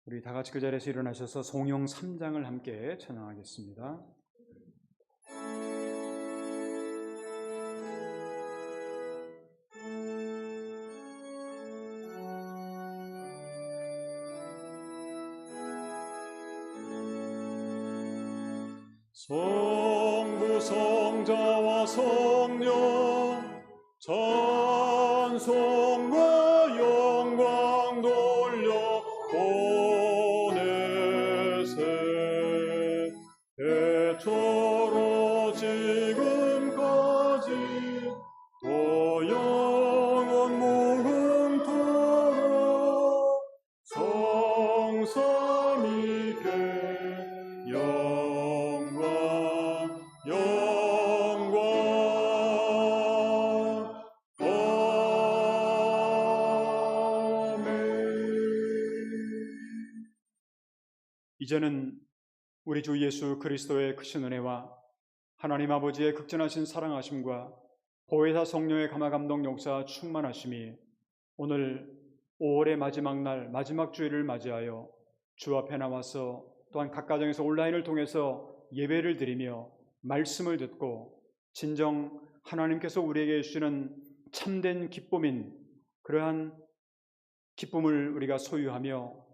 우리 다 같이 그 자리에서 일어나셔서 송영 3장을 함께 찬양하겠습니다. 성부 성자와 성령 찬송과 영광 돌려 보내세 애초로 지금까지 또 영원 무궁토록 성삼위께 이제는 우리 주 예수 그리스도의 크신 은혜와 하나님 아버지의 극진하신 사랑하심과 보혜사 성령의 감화감동 역사 충만하심이 오늘 5월의 마지막 날 마지막 주일을 맞이하여 주 앞에 나와서 또한 각 가정에서 온라인을 통해서 예배를 드리며 말씀을 듣고 진정 하나님께서 우리에게 주시는 참된 기쁨인 그러한 기쁨을 우리가 소유하며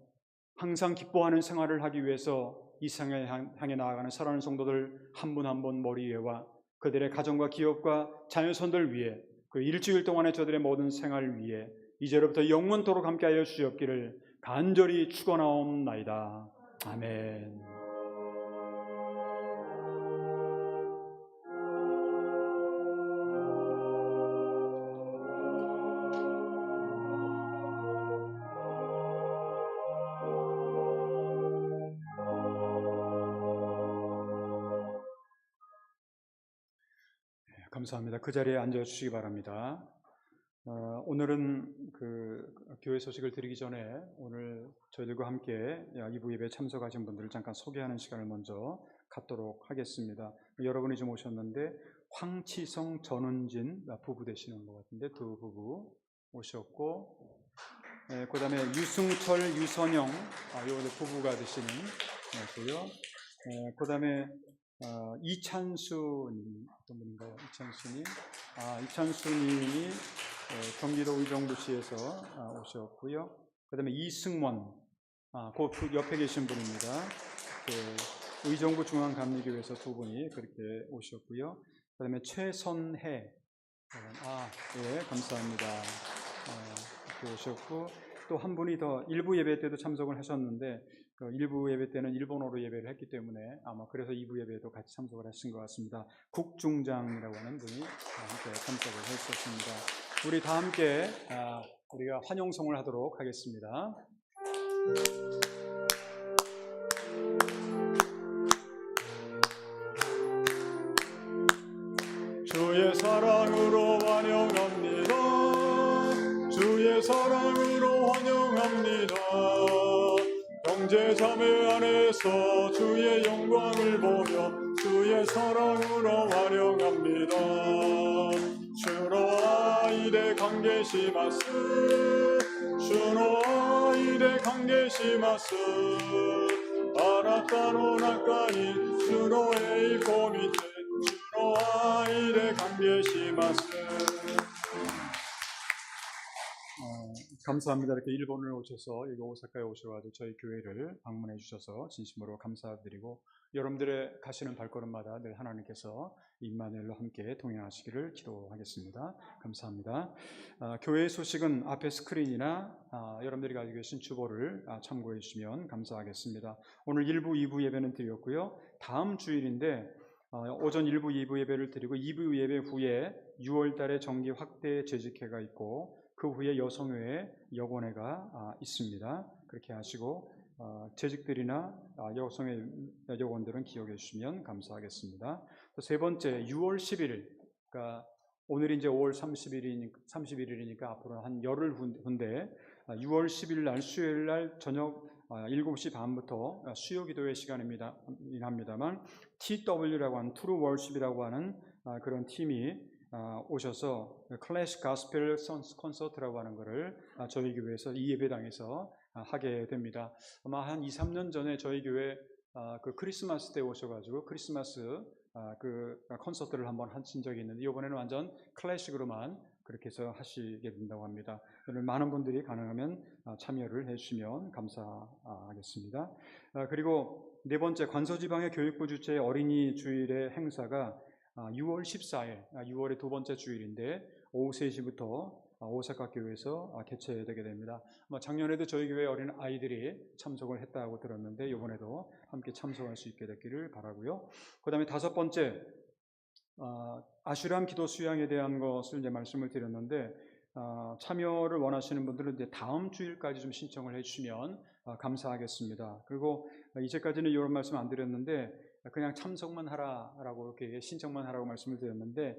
항상 기뻐하는 생활을 하기 위해서 이 세상을 향해 나아가는 사랑하는 성도들 한 분 한 분 머리 위에와 그들의 가정과 기업과 자녀손들 위에 그 일주일 동안의 저들의 모든 생활 위에 이제로부터 영원토록 함께하여 주시옵기를 간절히 축원하옵나이다. 아멘. 감사합니다. 그 자리에 앉아주시기 바랍니다. 오늘은 그 교회 소식을 드리기 전에 오늘 저희들과 함께 2부 예배에 참석하신 분들을 잠깐 소개하는 시간을 먼저 갖도록 하겠습니다. 여러분이 좀 오셨는데 황치성, 전은진 부부 되시는 것 같은데 두 부부 오셨고, 그 다음에 유승철, 유선영 요번에 부부가 되시는 거고요. 그 다음에 이찬수님, 어떤 분인가요? 이찬수님. 이찬수님이 경기도 의정부시에서 오셨고요. 그 다음에 이승원, 그 옆에 계신 분입니다. 그 의정부 중앙감리교회에서 두 분이 그렇게 오셨고요. 그 다음에 최선혜, 예, 감사합니다. 이렇게 오셨고, 또 한 분이 더 일부 예배 때도 참석을 하셨는데, 그 일부 예배 때는 일본어로 예배를 했기 때문에 아마 그래서 2부 예배에도 같이 참석을 하신 것 같습니다. 국중장이라고 하는 분이 함께 참석을 했었습니다. 우리 다 함께 우리가 환영성을 하도록 하겠습니다. 주의 사랑으로 환영합니다. 주의 사랑으로 환영합니다. 형제 자매 안에서 주의 영광을 보며 주의 사랑으로 환영합니다. 주로 아이데 관계시마스, 주로 아이데 관계시마스, 아나타노 나카이 주로 에이코미테, 주로 아이데 관계시마스. 감사합니다. 이렇게 일본을 오셔서 여기 오사카에 오셔가지고 저희 교회를 방문해 주셔서 진심으로 감사드리고, 여러분들의 가시는 발걸음마다 늘 하나님께서 임마누엘로 함께 동행하시기를 기도하겠습니다. 감사합니다. 교회 소식은 앞에 스크린이나 여러분들이 가지고 계신 주보를 참고해 주시면 감사하겠습니다. 오늘 1부, 2부 예배는 드렸고요. 다음 주일인데 오전 1부, 2부 예배를 드리고 2부 예배 후에 6월 달에 정기 확대 재직회가 있고 그 후에 여성회, 여고회가 있습니다. 그렇게 하시고 재직들이나 여성회 여고원들은 기억해 주시면 감사하겠습니다. 또 세 번째, 6월 11일, 그러니까 오늘이 이제 5월 31일이니까 앞으로 한 열흘 후인데 6월 10일 날 수요일 날 저녁 7시 반부터 수요 기도회 시간입니다만 TW라고 하는 True Worship이라고 하는 그런 팀이 오셔서 클래식 가스펠 콘서트라고 하는 것을 저희 교회에서 이 예배당에서 하게 됩니다. 아마 한 2, 3년 전에 저희 교회 그 크리스마스 때 오셔가지고 크리스마스 그 콘서트를 한번 하신 적이 있는데 이번에는 완전 클래식으로만 그렇게 해서 하시게 된다고 합니다. 오늘 많은 분들이 가능하면 참여를 해주시면 감사하겠습니다. 그리고 네 번째, 관서지방의 교육부 주최 어린이 주일의 행사가 6월 14일, 6월의 두 번째 주일인데 오후 3시부터 오사카 교회에서 개최되게 됩니다. 작년에도 저희 교회 어린 아이들이 참석을 했다고 들었는데 이번에도 함께 참석할 수 있게 됐기를 바라고요. 그 다음에 다섯 번째, 아슈람 기도 수양에 대한 것을 이제 말씀을 드렸는데 참여를 원하시는 분들은 이제 다음 주일까지 좀 신청을 해주시면 감사하겠습니다. 그리고 이제까지는 이런 말씀 안 드렸는데 그냥 참석만 하라라고 이렇게 신청만 하라고 말씀을 드렸는데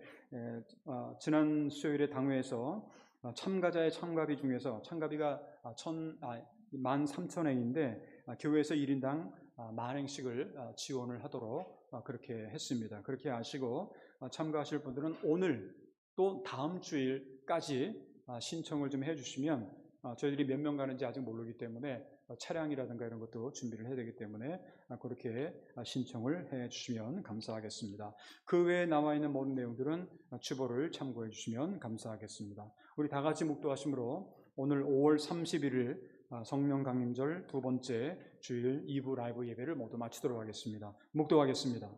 지난 수요일에 당회에서 참가자의 참가비 중에서 참가비가 13,000엔인데 교회에서 1인당 10,000엔씩을 지원을 하도록 그렇게 했습니다. 그렇게 아시고 참가하실 분들은 오늘 또 다음 주일까지 신청을 좀 해주시면 저희들이 몇 명 가는지 아직 모르기 때문에 차량이라든가 이런 것도 준비를 해야 되기 때문에 그렇게 신청을 해 주시면 감사하겠습니다. 그 외에 나와 있는 모든 내용들은 주보를 참고해 주시면 감사하겠습니다. 우리 다 같이 묵도하심으로 오늘 5월 31일 성령 강림절 두 번째 주일 2부 라이브 예배를 모두 마치도록 하겠습니다. 묵도하겠습니다.